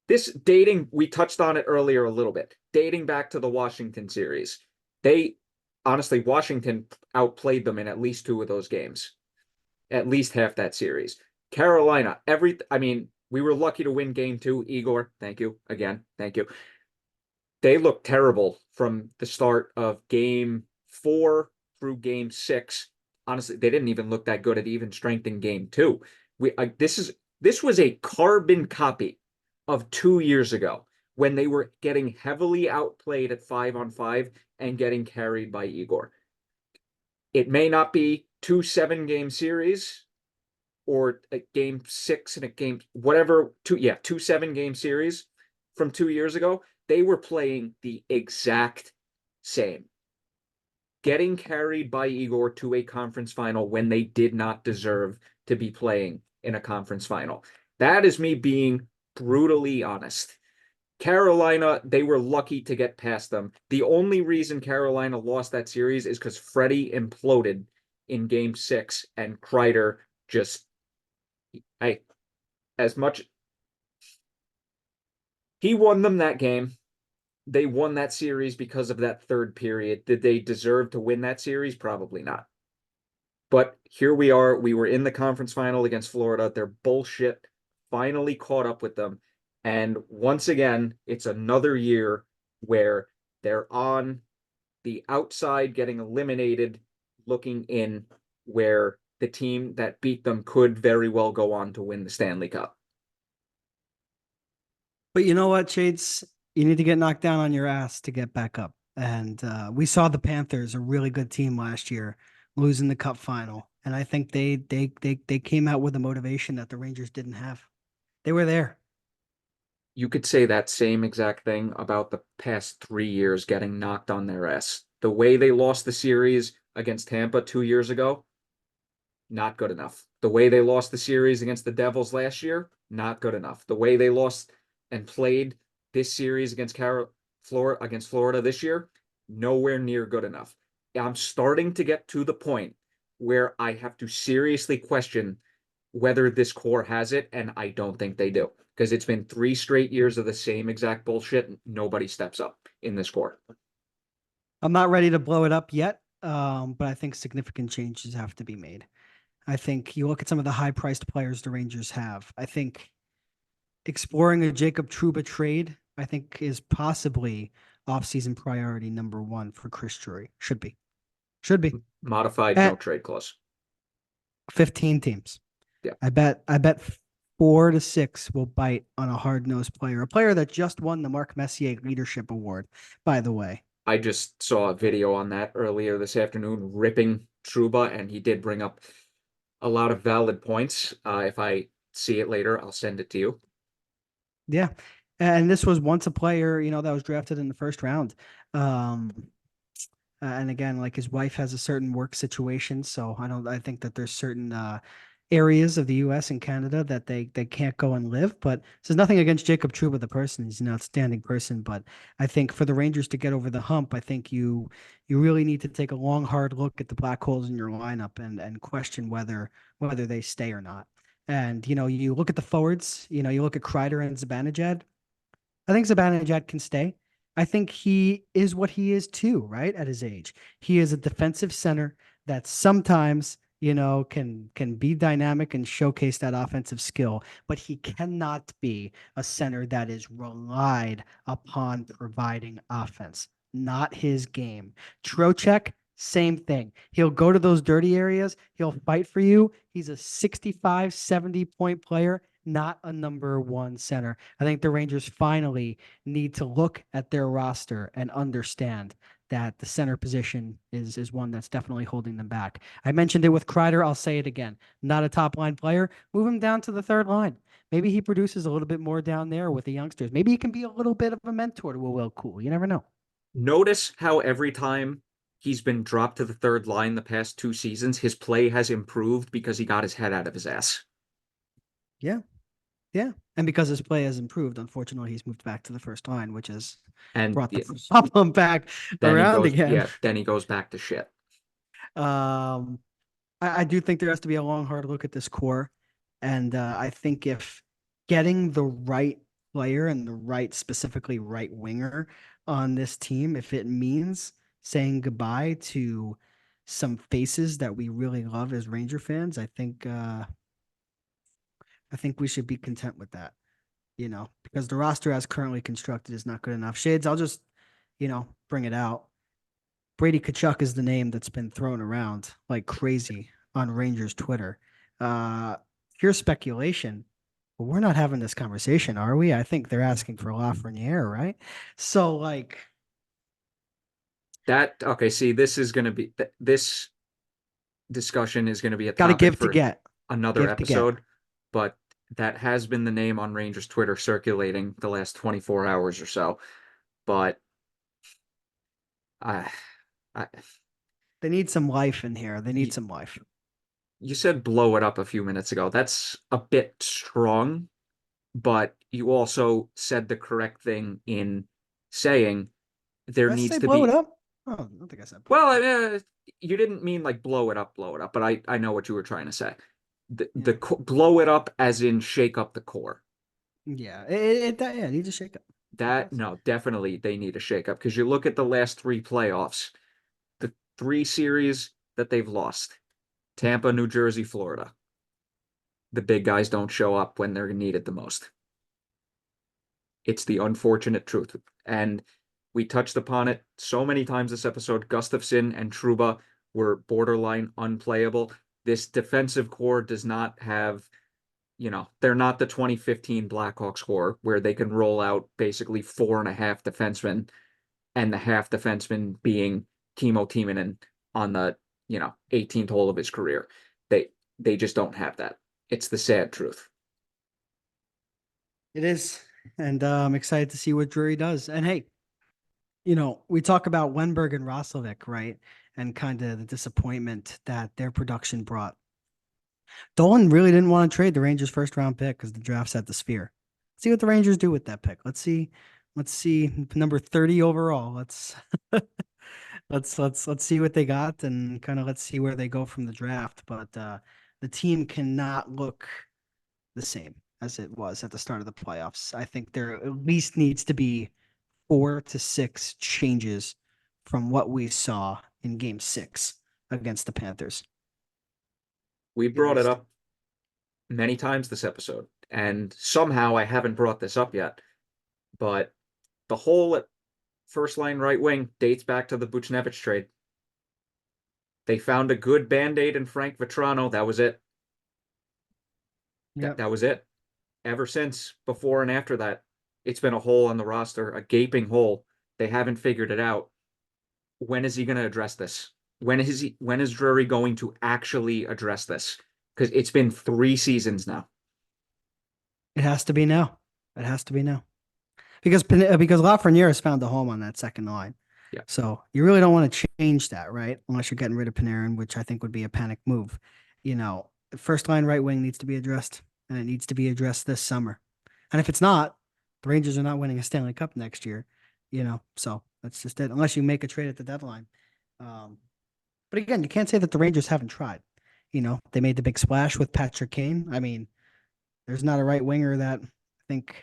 This dating, we touched on it earlier a little bit, dating back to the Washington series. They honestly, Washington outplayed them in at least two of those games, at least half that series. Carolina, I mean, we were lucky to win game two. Igor, thank you again. Thank you. They looked terrible from the start of game four through game six. Honestly, they didn't even look that good at even strength in game two. This was a carbon copy of 2 years ago when they were getting heavily outplayed at 5-on-5 and getting carried by Igor. It may not be 2 7-game series or a game six and a game whatever, 2 7-game series from 2 years ago. They were playing the exact same, getting carried by Igor to a conference final when they did not deserve to be playing in a conference final. That is me being brutally honest. Carolina, they were lucky to get past them. The only reason Carolina lost that series is because Freddie imploded in game six and Kreider just, hey, as much he won them that game. They won that series because of that third period. Did they deserve to win that series? Probably not. But here we are. We were in the conference final against Florida. Their bullshit finally caught up with them. And once again, it's another year where they're on the outside getting eliminated, looking in, where the team that beat them could very well go on to win the Stanley Cup. But you know what, Shades? You need to get knocked down on your ass to get back up. And we saw the Panthers, a really good team last year, losing the Cup final. And I think they came out with a motivation that the Rangers didn't have. They were there. You could say that same exact thing about the past 3 years getting knocked on their ass. The way they lost the series against Tampa 2 years ago, not good enough. The way they lost the series against the Devils last year, not good enough. The way they lost and played this series against Florida this year, nowhere near good enough. I'm starting to get to the point where I have to seriously question whether this core has it, and I don't think they do. Because it's been 3 straight years of the same exact bullshit. And nobody steps up in this core. I'm not ready to blow it up yet, but I think significant changes have to be made. I think you look at some of the high priced players the Rangers have. I think exploring a Jacob Trouba trade, I think, is possibly offseason priority number one for Chris Drury. Should be. Should be. Modified no At trade clause. 15 teams. Yeah. I bet 4 to 6 will bite on a hard-nosed player, a player that just won the Marc Messier Leadership Award, by the way. I just saw a video on that earlier this afternoon, ripping Truba, and he did bring up a lot of valid points. If I see it later, I'll send it to you. Yeah. And this was once a player, that was drafted in the first round. And again, like his wife has a certain work situation, so I think that there's certain areas of the U.S. and Canada that they can't go and live. But this is nothing against Jacob Trouba, the person. He's an outstanding person. But I think for the Rangers to get over the hump, I think you really need to take a long, hard look at the black holes in your lineup and question whether they stay or not. And you look at the forwards. You look at Kreider and Zibanejad. I think Zibanejad can stay. I think he is what he is too, right? At his age, he is a defensive center that sometimes can be dynamic and showcase that offensive skill, but he cannot be a center that is relied upon providing offense. Not his game. Trocheck, same thing. He'll go to those dirty areas. He'll fight for you. He's a 65, 70-point player, not a number one center. I think the Rangers finally need to look at their roster and understand that the center position is one that's definitely holding them back. I mentioned it with Kreider. I'll say it again. Not a top line player. Move him down to the third line. Maybe he produces a little bit more down there with the youngsters. Maybe he can be a little bit of a mentor to Will Cool. You never know. Notice how every time he's been dropped to the third line the past 2 seasons, his play has improved because he got his head out of his ass. Yeah. Yeah. And because his play has improved, unfortunately, he's moved back to the first line, which has brought the problem back around again. Yeah, then he goes back to shit. I do think there has to be a long, hard look at this core. And I think if getting the right player and the right, specifically right winger on this team, if it means saying goodbye to some faces that we really love as Ranger fans, I think we should be content with that, because the roster as currently constructed is not good enough. Shades, I'll just, bring it out. Brady Tkachuk is the name that's been thrown around like crazy on Rangers Twitter. Pure speculation, but we're not having this conversation, are we? I think they're asking for Lafreniere, right? So like that. Okay, see, this discussion is going to be a got to topic give to for get. another Give to get. episode, but that has been the name on Rangers Twitter circulating the last 24 hours or so. But I They need some life in here. They need some life. You said blow it up a few minutes ago. That's a bit strong, but you also said the correct thing in saying there Did I needs say to blow be. it up? Oh, I don't think I said blow it Well, up. you didn't mean like blow it up, but I know what you were trying to say. The Yeah. blow it up as in shake up the core. Yeah. It needs a shake up. That no, definitely they need a shake up because you look at the last 3 playoffs, the 3 series that they've lost: Tampa, New Jersey, Florida. The big guys don't show up when they're needed the most. It's the unfortunate truth. And we touched upon it so many times this episode. Gustafsson and Truba were borderline unplayable. This defensive core does not have, they're not the 2015 Blackhawks core where they can roll out basically four and a half defensemen and the half defenseman being Timo Timonen on the, 18th hole of his career. They just don't have that. It's the sad truth. It is. And I'm excited to see what Drury does. And hey, we talk about Wenberg and Roslovic, right? And kind of the disappointment that their production brought. Dolan really didn't want to trade the Rangers' first round pick because the draft's at the Sphere. Let's see what the Rangers do with that pick. Let's see number 30 overall. Let's see what they got and kind of let's see where they go from the draft. But the team cannot look the same as it was at the start of the playoffs. I think there at least needs to be 4 to 6 changes from what we saw in game 6 against the Panthers. We At brought it least. up many times this episode, and somehow I haven't brought this up yet, but the hole at first line right wing dates back to the Buchnevich trade. They found a good band-aid in Frank Vetrano. That was it. Yep. That was it. Ever since, before and after that, it's been a hole on the roster, a gaping hole. They haven't figured it out. When is he going to address this? When is Drury going to actually address this? Because it's been 3 seasons now. It has to be now. It has to be now. Because Lafreniere has found a home on that second line. Yeah. So you really don't want to change that, right? Unless you're getting rid of Panarin, which I think would be a panic move. The first line right wing needs to be addressed, and it needs to be addressed this summer. And if it's not, the Rangers are not winning a Stanley Cup next year. So that's just it. Unless you make a trade at the deadline. But again, you can't say that the Rangers haven't tried. They made the big splash with Patrick Kane. I mean, there's not a right winger that I think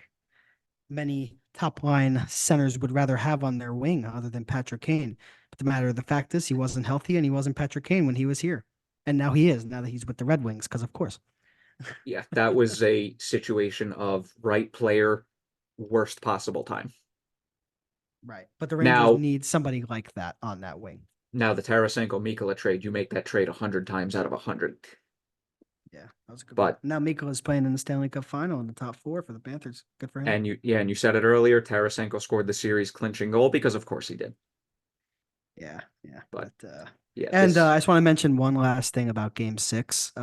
many top line centers would rather have on their wing other than Patrick Kane. But the fact is he wasn't healthy and he wasn't Patrick Kane when he was here. And now he is, now that he's with the Red Wings, because of course. Yeah, that was a situation of right player, worst possible time. Right. But the Rangers Now, need somebody like that on that wing. now the Tarasenko Mikkola trade, you make that trade 100 times out of 100. Yeah, that was a good one. But Now Mikko is playing in the Stanley Cup Final in the top 4 for the Panthers. Good for him. and you said it earlier, Tarasenko scored the series clinching goal because of course he did. Yeah. But Yeah. I just want to mention one last thing about Game 6.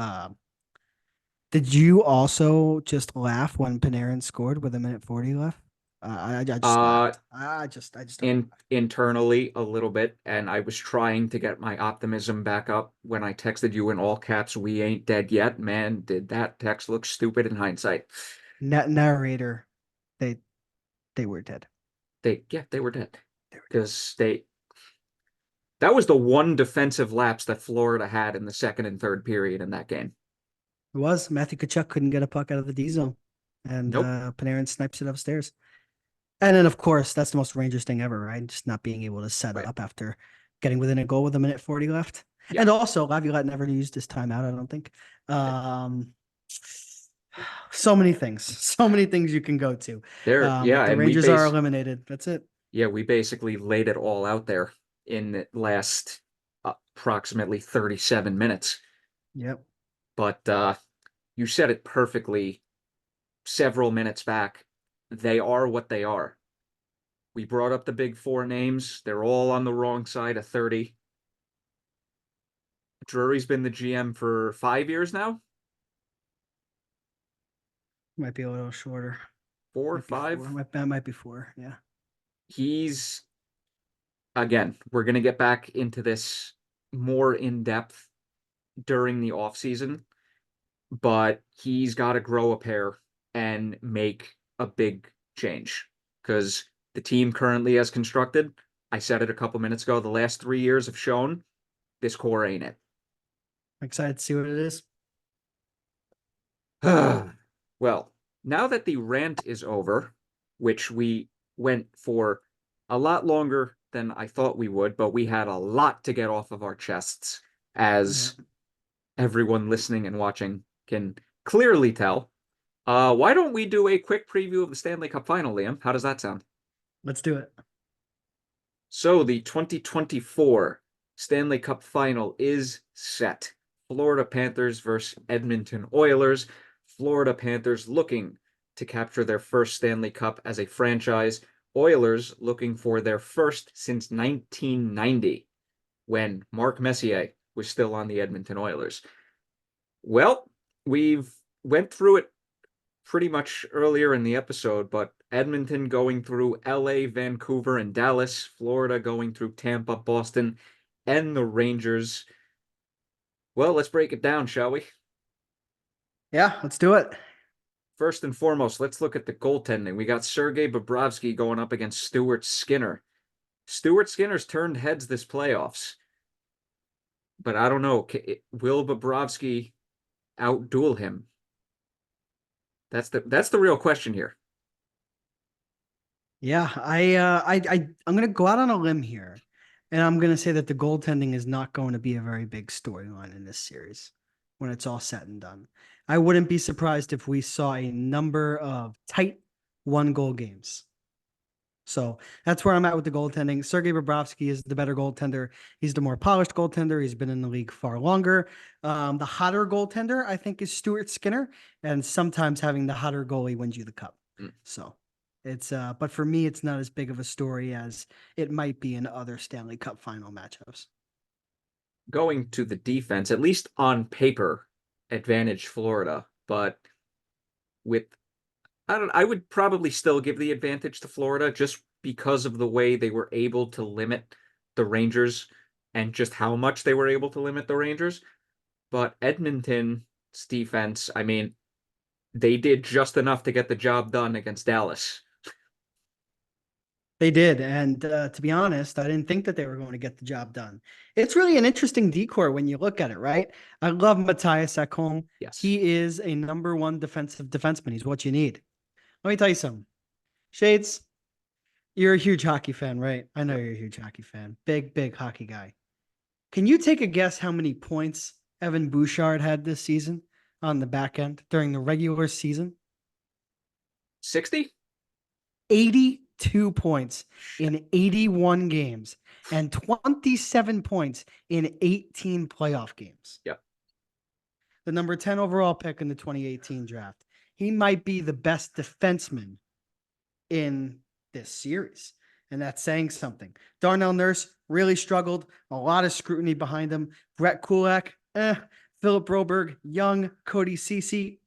Did you also just laugh when Panarin scored with 1:40 left? I just laughed. I just don't. Internally a little bit, and I was trying to get my optimism back up when I texted you in all caps, "We ain't dead yet." Man, did that text look stupid in hindsight. Narrator, they were dead. They were dead because that was the one defensive lapse that Florida had in the second and third period in that game. It was Matthew Tkachuk couldn't get a puck out of the D zone, and Nope. Panarin snipes it upstairs. And then, of course, that's the most Rangers thing ever, right? Just not being able to set Right. up after getting within a goal with 1:40 left. Yeah. And also, Laviolette never used his timeout, I don't think. So many things you can go to. The Rangers are eliminated. That's it. Yeah, we basically laid it all out there in the last approximately 37 minutes. Yep. But you said it perfectly several minutes back. They are what they are. We brought up the big 4 names. They're all on the wrong side of 30. Drury's been the GM for 5 years now. Might be a little shorter. 4, 5. Might be 4. Yeah. He's again, we're going to get back into this more in depth during the off season, but he's got to grow a pair and make a big change because the team currently as constructed, I said it a couple minutes ago, the last 3 years have shown this core ain't it. I'm excited to see what it is. Well, now that the rant is over, which we went for a lot longer than I thought we would, but we had a lot to get off of our chests, as everyone listening and watching can clearly tell. Why don't we do a quick preview of the Stanley Cup Final, Liam? How does that sound? Let's do it. So the 2024 Stanley Cup Final is set. Florida Panthers versus Edmonton Oilers. Florida Panthers looking to capture their first Stanley Cup as a franchise. Oilers looking for their first since 1990, when Mark Messier was still on the Edmonton Oilers. Well, we've went through it pretty much earlier in the episode, but Edmonton going through LA, Vancouver, and Dallas, Florida going through Tampa, Boston, and the Rangers. Well, let's break it down, shall we? Yeah, let's do it. First and foremost, let's look at the goaltending. We got Sergei Bobrovsky going up against Stuart Skinner. Stuart Skinner's turned heads this playoffs, but I don't know. Will Bobrovsky outduel him? That's the real question here. Yeah, I'm gonna go out on a limb here, and I'm gonna say that the goaltending is not going to be a very big storyline in this series when it's all said and done. I wouldn't be surprised if we saw a number of tight one-goal games. So that's where I'm at with the goaltending. Sergei Bobrovsky is the better goaltender. He's the more polished goaltender. He's been in the league far longer. The hotter goaltender, I think, is Stuart Skinner, and sometimes having the hotter goalie wins you the cup. So it's but for me, it's not as big of a story as it might be in other Stanley Cup final matchups. Going to the defense, at least on paper, advantage Florida, but with I would probably still give the advantage to Florida just because of the way they were able to limit the Rangers and just how much they were able to limit the Rangers. But Edmonton's defense, I mean, they did just enough to get the job done against Dallas. They did, and to be honest, I didn't think that they were going to get the job done. It's really an interesting decor when you look at it, right? I love Matthias Ekholm. Yes. He is a number one defensive defenseman. He's what you need. Let me tell you something. Shades, you're a huge hockey fan, right? I know you're a huge hockey fan. Big, big hockey guy. Can you take a guess how many points Evan Bouchard had this season on the back end during the regular season? 60? 82 points in 81 games and 27 points in 18 playoff games. Yep. The number 10 overall pick in the 2018 draft. He might be the best defenseman in this series. And that's saying something. Darnell Nurse really struggled. A lot of scrutiny behind him. Brett Kulak, Philip Broberg, Young, Cody Ceci,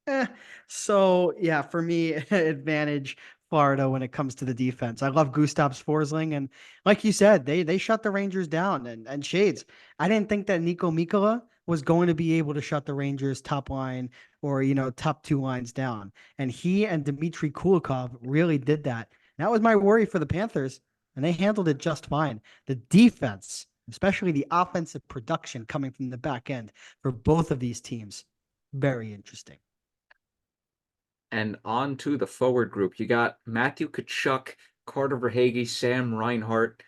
So, yeah, for me, advantage Florida when it comes to the defense. I love Gustav Forsling. And like you said, they shut the Rangers down. And Shades, I didn't think that Nico Mikkola was going to be able to shut the Rangers top line or, top two lines down. And he and Dmitry Kulikov really did that. That was my worry for the Panthers, and they handled it just fine. The defense, especially the offensive production coming from the back end for both of these teams, very interesting. And on to the forward group. You got Matthew Tkachuk, Carter Verhaeghe, Sam Reinhart.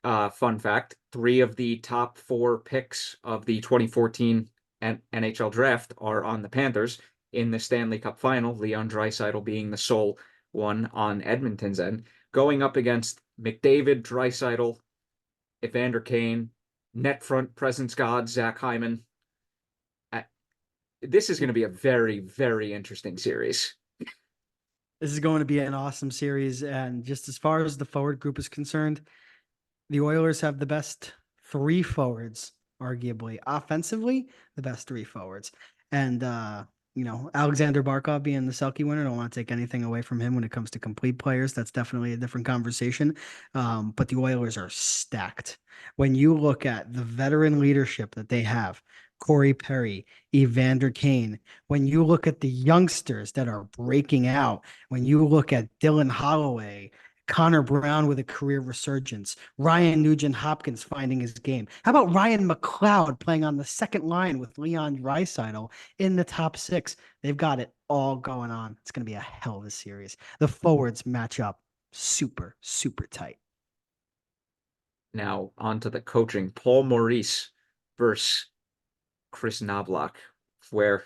Fun fact, 3 of the top 4 picks of the 2014 NHL draft are on the Panthers in the Stanley Cup Final, Leon Draisaitl being the sole one on Edmonton's end, going up against McDavid, Draisaitl, Evander Kane, net front presence god, Zach Hyman. This is going to be a very, very interesting series. This is going to be an awesome series. And just as far as the forward group is concerned, the Oilers have the best 3 forwards, arguably. Offensively, the best 3 forwards. And, Alexander Barkov being the Selke winner, I don't want to take anything away from him when it comes to complete players. That's definitely a different conversation. But the Oilers are stacked. When you look at the veteran leadership that they have, Corey Perry, Evander Kane, when you look at the youngsters that are breaking out, when you look at Dylan Holloway, Connor Brown with a career resurgence, Ryan Nugent-Hopkins finding his game. How about Ryan McLeod playing on the second line with Leon Draisaitl in the top 6? They've got it all going on. It's going to be a hell of a series. The forwards match up super, super tight. Now, on to the coaching. Paul Maurice versus Chris Knoblauch, where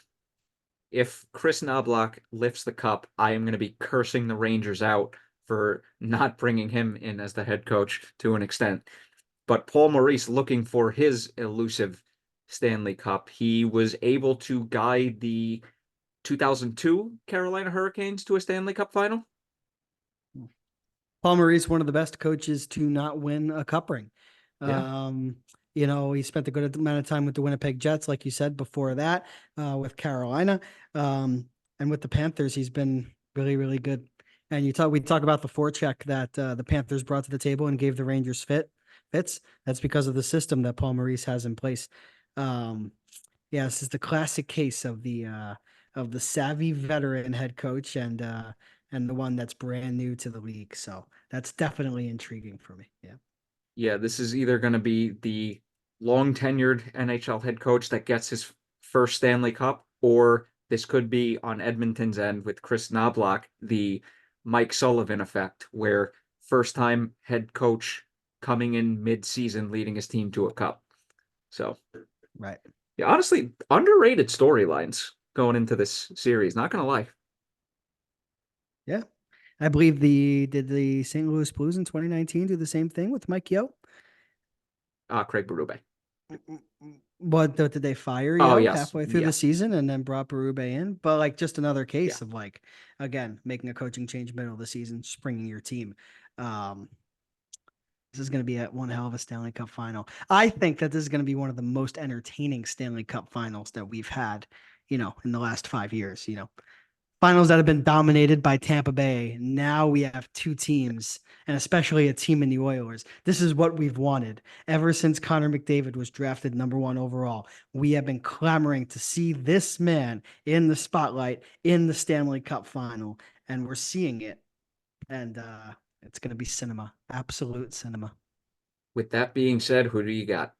if Chris Knoblauch lifts the cup, I am going to be cursing the Rangers out for not bringing him in as the head coach to an extent. But Paul Maurice, looking for his elusive Stanley Cup, he was able to guide the 2002 Carolina Hurricanes to a Stanley Cup final. Paul Maurice, one of the best coaches to not win a cup ring. Yeah. He spent a good amount of time with the Winnipeg Jets, like you said before that, with Carolina, and with the Panthers, he's been really, really good. And we talk about the forecheck that the Panthers brought to the table and gave the Rangers fits. That's because of the system that Paul Maurice has in place. Yeah, this is the classic case of the savvy veteran head coach and the one that's brand new to the league. So that's definitely intriguing for me. Yeah. Yeah, this is either going to be the long tenured NHL head coach that gets his first Stanley Cup, or this could be on Edmonton's end with Chris Knobloch, the Mike Sullivan effect, where first time head coach coming in mid-season leading his team to a cup. So, Right. yeah, honestly, underrated storylines going into this series, not going to lie. Yeah. I believe did the St. Louis Blues in 2019 do the same thing with Mike Yo? Craig Berube. But did they fire Oh, Yo yes. halfway through Yeah. the season and then brought Berube in? But like just another Yeah. case of like, again, making a coaching change middle of the season, springing your team. This is going to be one hell of a Stanley Cup final. I think that this is going to be one of the most entertaining Stanley Cup finals that we've had, in the last 5 years, finals that have been dominated by Tampa Bay. Now we have two teams, and especially a team in the Oilers. This is what we've wanted ever since Connor McDavid was drafted #1 overall. We have been clamoring to see this man in the spotlight in the Stanley Cup final, and we're seeing it. And it's going to be cinema, absolute cinema. With that being said, who do you got?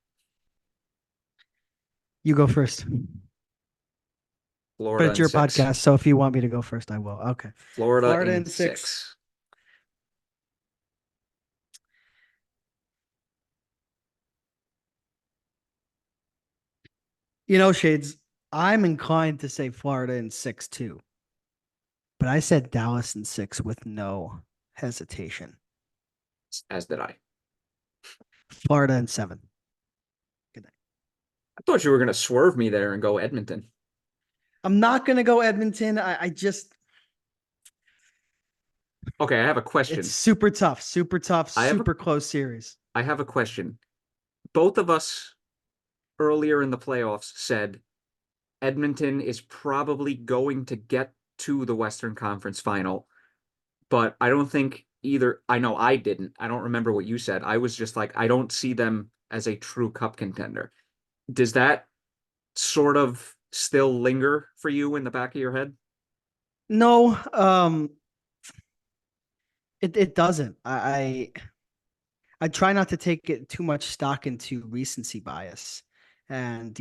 You go first. But Florida it's in your six. podcast, so if you want me to go first, I will. Okay. Florida Florida in in six. six. Shades, I'm inclined to say Florida in 6 too. But I said Dallas in 6 with no hesitation. As did I. Florida in 7. Good night. I thought you were going to swerve me there and go Edmonton. I'm not going to go Edmonton. I just. Okay, I have a It's question. super tough, super close series. I have a question. Both of us earlier in the playoffs said Edmonton is probably going to get to the Western Conference final, but I don't think either. I know I didn't. I don't remember what you said. I was just like, I don't see them as a true cup contender. Does that sort of still linger for you in the back of your head? No, it doesn't. I try not to take it too much stock into recency bias. And,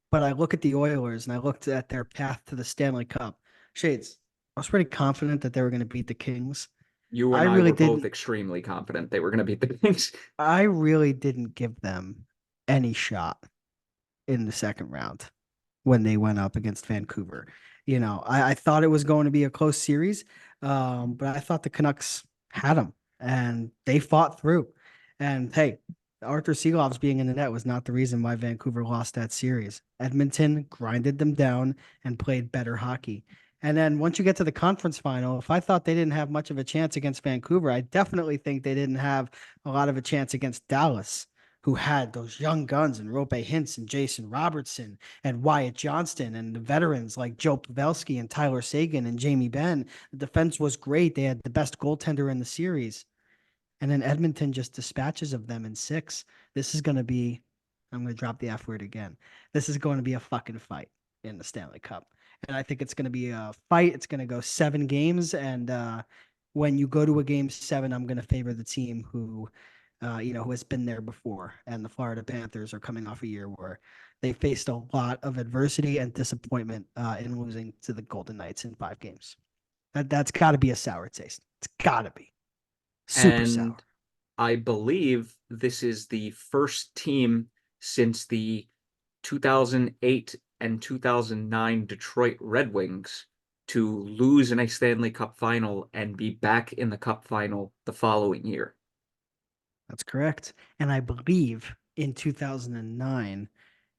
but I look at the Oilers and I looked at their path to the Stanley Cup. Shades, I was pretty confident that they were going to beat the Kings. You I and I really were both didn't. extremely confident they were going to beat the Kings. I really didn't give them any shot in the second round when they went up against Vancouver. I thought it was going to be a close series, but I thought the Canucks had them and they fought through. And hey, Arthur Seelovs being in the net was not the reason why Vancouver lost that series. Edmonton grinded them down and played better hockey. And then once you get to the conference final, if I thought they didn't have much of a chance against Vancouver, I definitely think they didn't have a lot of a chance against Dallas, who had those young guns and Rope Hintz and Jason Robertson and Wyatt Johnston and the veterans like Joe Pavelski and Tyler Seguin and Jamie Benn. The defense was great. They had the best goaltender in the series. And then Edmonton just dispatches of them in 6. This is going to be, I'm going to drop the F word again. This is going to be a fucking fight in the Stanley Cup. And I think it's going to be a fight. It's going to go 7 games. And when you go to a game 7, I'm going to favor the team who has been there before. And the Florida Panthers are coming off a year where they faced a lot of adversity and disappointment in losing to the Golden Knights in 5 games. That's got to be a sour taste. It's got to be super sour. And I believe this is the first team since the 2008 and 2009 Detroit Red Wings to lose in a Stanley Cup final and be back in the Cup final the following year. That's correct. And I believe in 2009,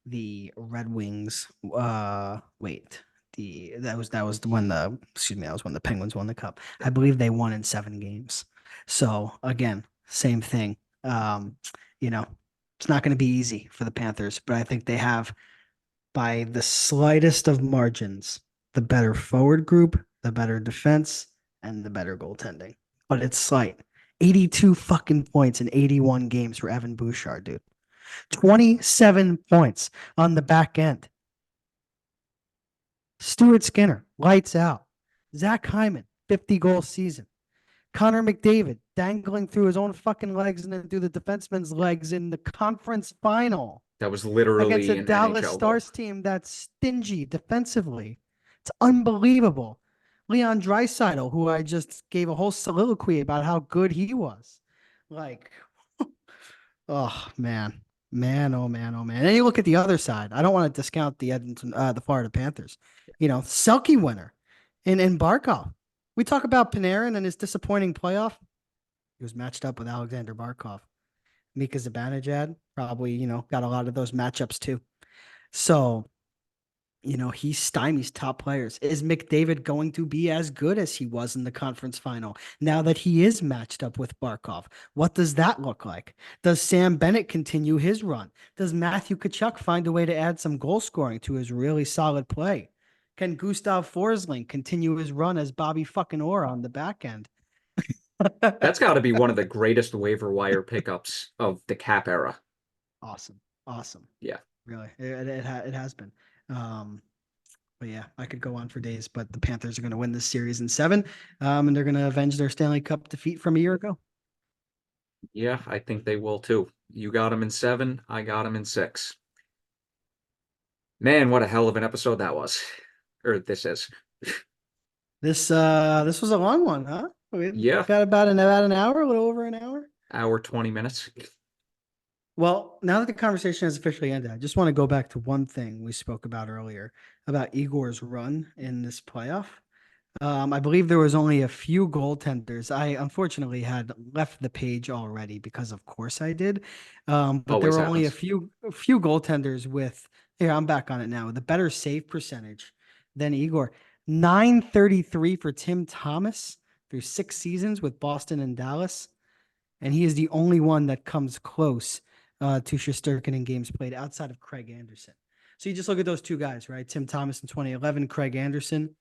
the Red Wings, wait, that was when the excuse me, that was when the Penguins won the cup. I believe they won in 7 games. So again, same thing. Um, you know, it's not going to be easy for the Panthers, but I think they have by the slightest of margins the better forward group, the better defense, and the better goaltending. But it's slight. 82 fucking points in 81 games for Evan Bouchard, dude. 27 points on the back end. Stuart Skinner, lights out. Zach Hyman, 50-goal season. Connor McDavid dangling through his own fucking legs and then through the defenseman's legs in the conference final That was against literally a an Dallas NHL goal. Stars team that's stingy defensively. It's unbelievable. Leon Draisaitl, who I just gave a whole soliloquy about how good he was. Like, oh man, man, oh man, oh man. And then you look at the other side. I don't want to discount the Florida Panthers. Selke winner in Barkov. We talk about Panarin and his disappointing playoff. He was matched up with Alexander Barkov. Mika Zibanejad probably, got a lot of those matchups too. So, he stymies top players. Is McDavid going to be as good as he was in the conference final now that he is matched up with Barkov? What does that look like? Does Sam Bennett continue his run? Does Matthew Tkachuk find a way to add some goal scoring to his really solid play? Can Gustav Forsling continue his run as Bobby fucking Orr on the back end? That's got to be one of the greatest waiver wire pickups of the cap era. Awesome. Awesome. Yeah. Really. It has been. Um, but yeah, I could go on for days, but the Panthers are going to win this series in 7, and they're going to avenge their Stanley Cup defeat from a year ago. Yeah, I think they will too. You got them in 7, I got them in 6. Man, what a hell of an episode that was. Or this is. This was a long one, huh? We Yeah, got about an hour, a little over an hour. hour 20 minutes. Well, now that the conversation has officially ended, I just want to go back to one thing we spoke about earlier about Igor's run in this playoff. I believe there was only a few goaltenders. I unfortunately had left the page already because of course I did. But there Always were only a happens. few goaltenders with here, I'm back on it now, with a better save percentage than Igor. 933 for Tim Thomas through 6 seasons with Boston and Dallas. And he is the only one that comes close to Shesterkin in games played outside of Craig Anderson. So you just look at those two guys, right? Tim Thomas in 2011, Craig Anderson.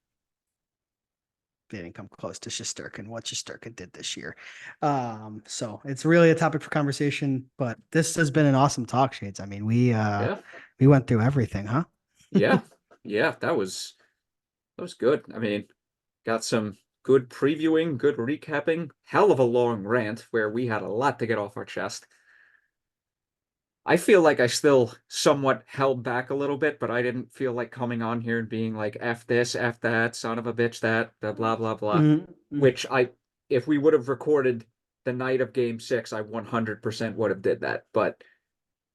They didn't come close to Shesterkin, what Shesterkin did this year. So it's really a topic for conversation, but this has been an awesome talk, Shades. I mean, Yeah, we went through everything, huh? yeah, yeah. That was good. I mean, got some good previewing, good recapping. Hell of a long rant where we had a lot to get off our chest. I feel like I still somewhat held back a little bit, but I didn't feel like coming on here and being like, F this, F that, son of a bitch, that, blah, blah, blah. Mm-hmm. Which if we would have recorded the night of game 6, I 100% would have did that. But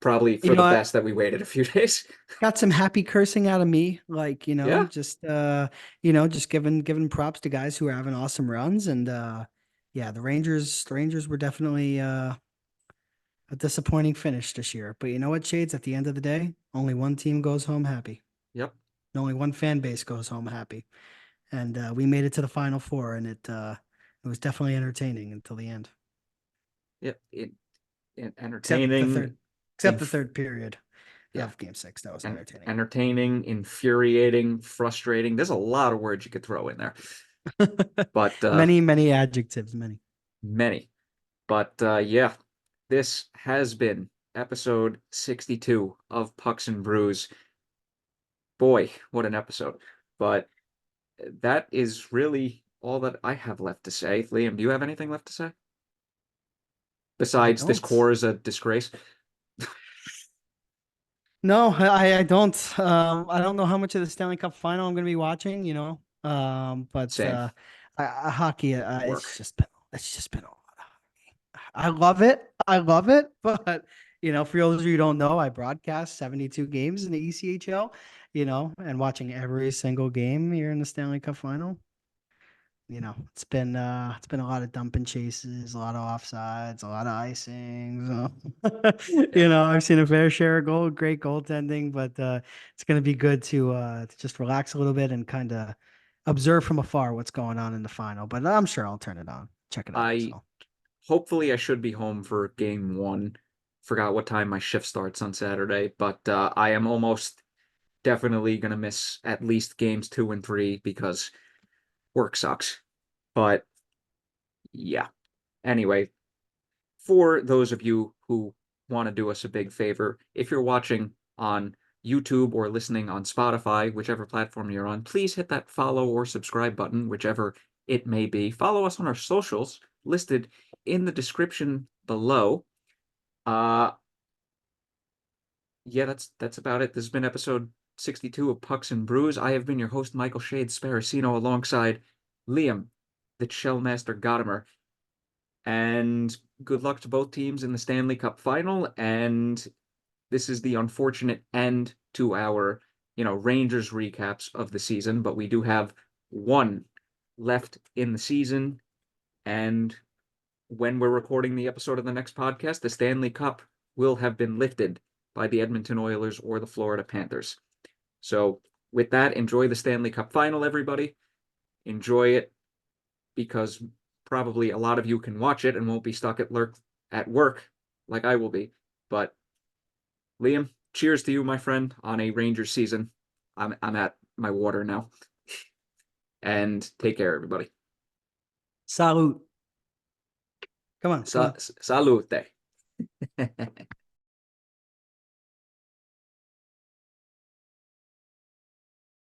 probably You for the know, I best that we waited a few days. got some happy cursing out of me, like, Yeah, just giving props to guys who are having awesome runs. And yeah, the Rangers were definitely a disappointing finish this year. But you know what, Shades? At the end of the day, only one team goes home happy. yep, Only one fan base goes home happy. And we made it to the Final Four, and it was definitely entertaining until the end, yep. except the Entertaining, third, except the inf third period yeah, of Game 6. That was and entertaining. entertaining, infuriating, frustrating. There's a lot of words you could throw in there, but Many adjectives, many. many. But yeah, this has been episode 62 of Pucks and Brews. Boy, what an episode. But that is really all that I have left to say. Liam, do you have anything left to say? I Besides, this don't. core is a disgrace. No, I don't. I don't know how much of the Stanley Cup Final I'm going to be watching. But Same. hockey, Work. it's just been a lot. I love it. I love it. But for those of you who don't know, I broadcast 72 games in the ECHL. And watching every single game here in the Stanley Cup Final. It's been a lot of dumping chases, a lot of offsides, a lot of icing. So, Yeah. I've seen a fair share of great goaltending, but it's gonna be good to just relax a little bit and kind of observe from afar what's going on in the final. But I'm sure I'll turn it on, check it out. I So hopefully I should be home for game one. Forgot what time my shift starts on Saturday, but I am almost definitely gonna miss at least games two and three because work sucks. But yeah. Anyway, for those of you who want to do us a big favor, if you're watching on YouTube or listening on Spotify, whichever platform you're on, please hit that follow or subscribe button, whichever it may be. Follow us on our socials listed in the description below. Uh yeah, that's about it. This has been episode 62 of Pucks and Brews. I have been your host, Michael Shade Sparacino, alongside Liam, the Shellmaster Gottimer. And good luck to both teams in the Stanley Cup Final. And this is the unfortunate end to our, Rangers recaps of the season, but we do have one left in the season. And when we're recording the episode of the next podcast, the Stanley Cup will have been lifted by the Edmonton Oilers or the Florida Panthers. So, with that, enjoy the Stanley Cup Final, everybody. Enjoy it because probably a lot of you can watch it and won't be stuck at work like I will be. But Liam, cheers to you, my friend, on a Rangers season. I'm at my water now. And take care, everybody. salute. Come on, come on. Salute.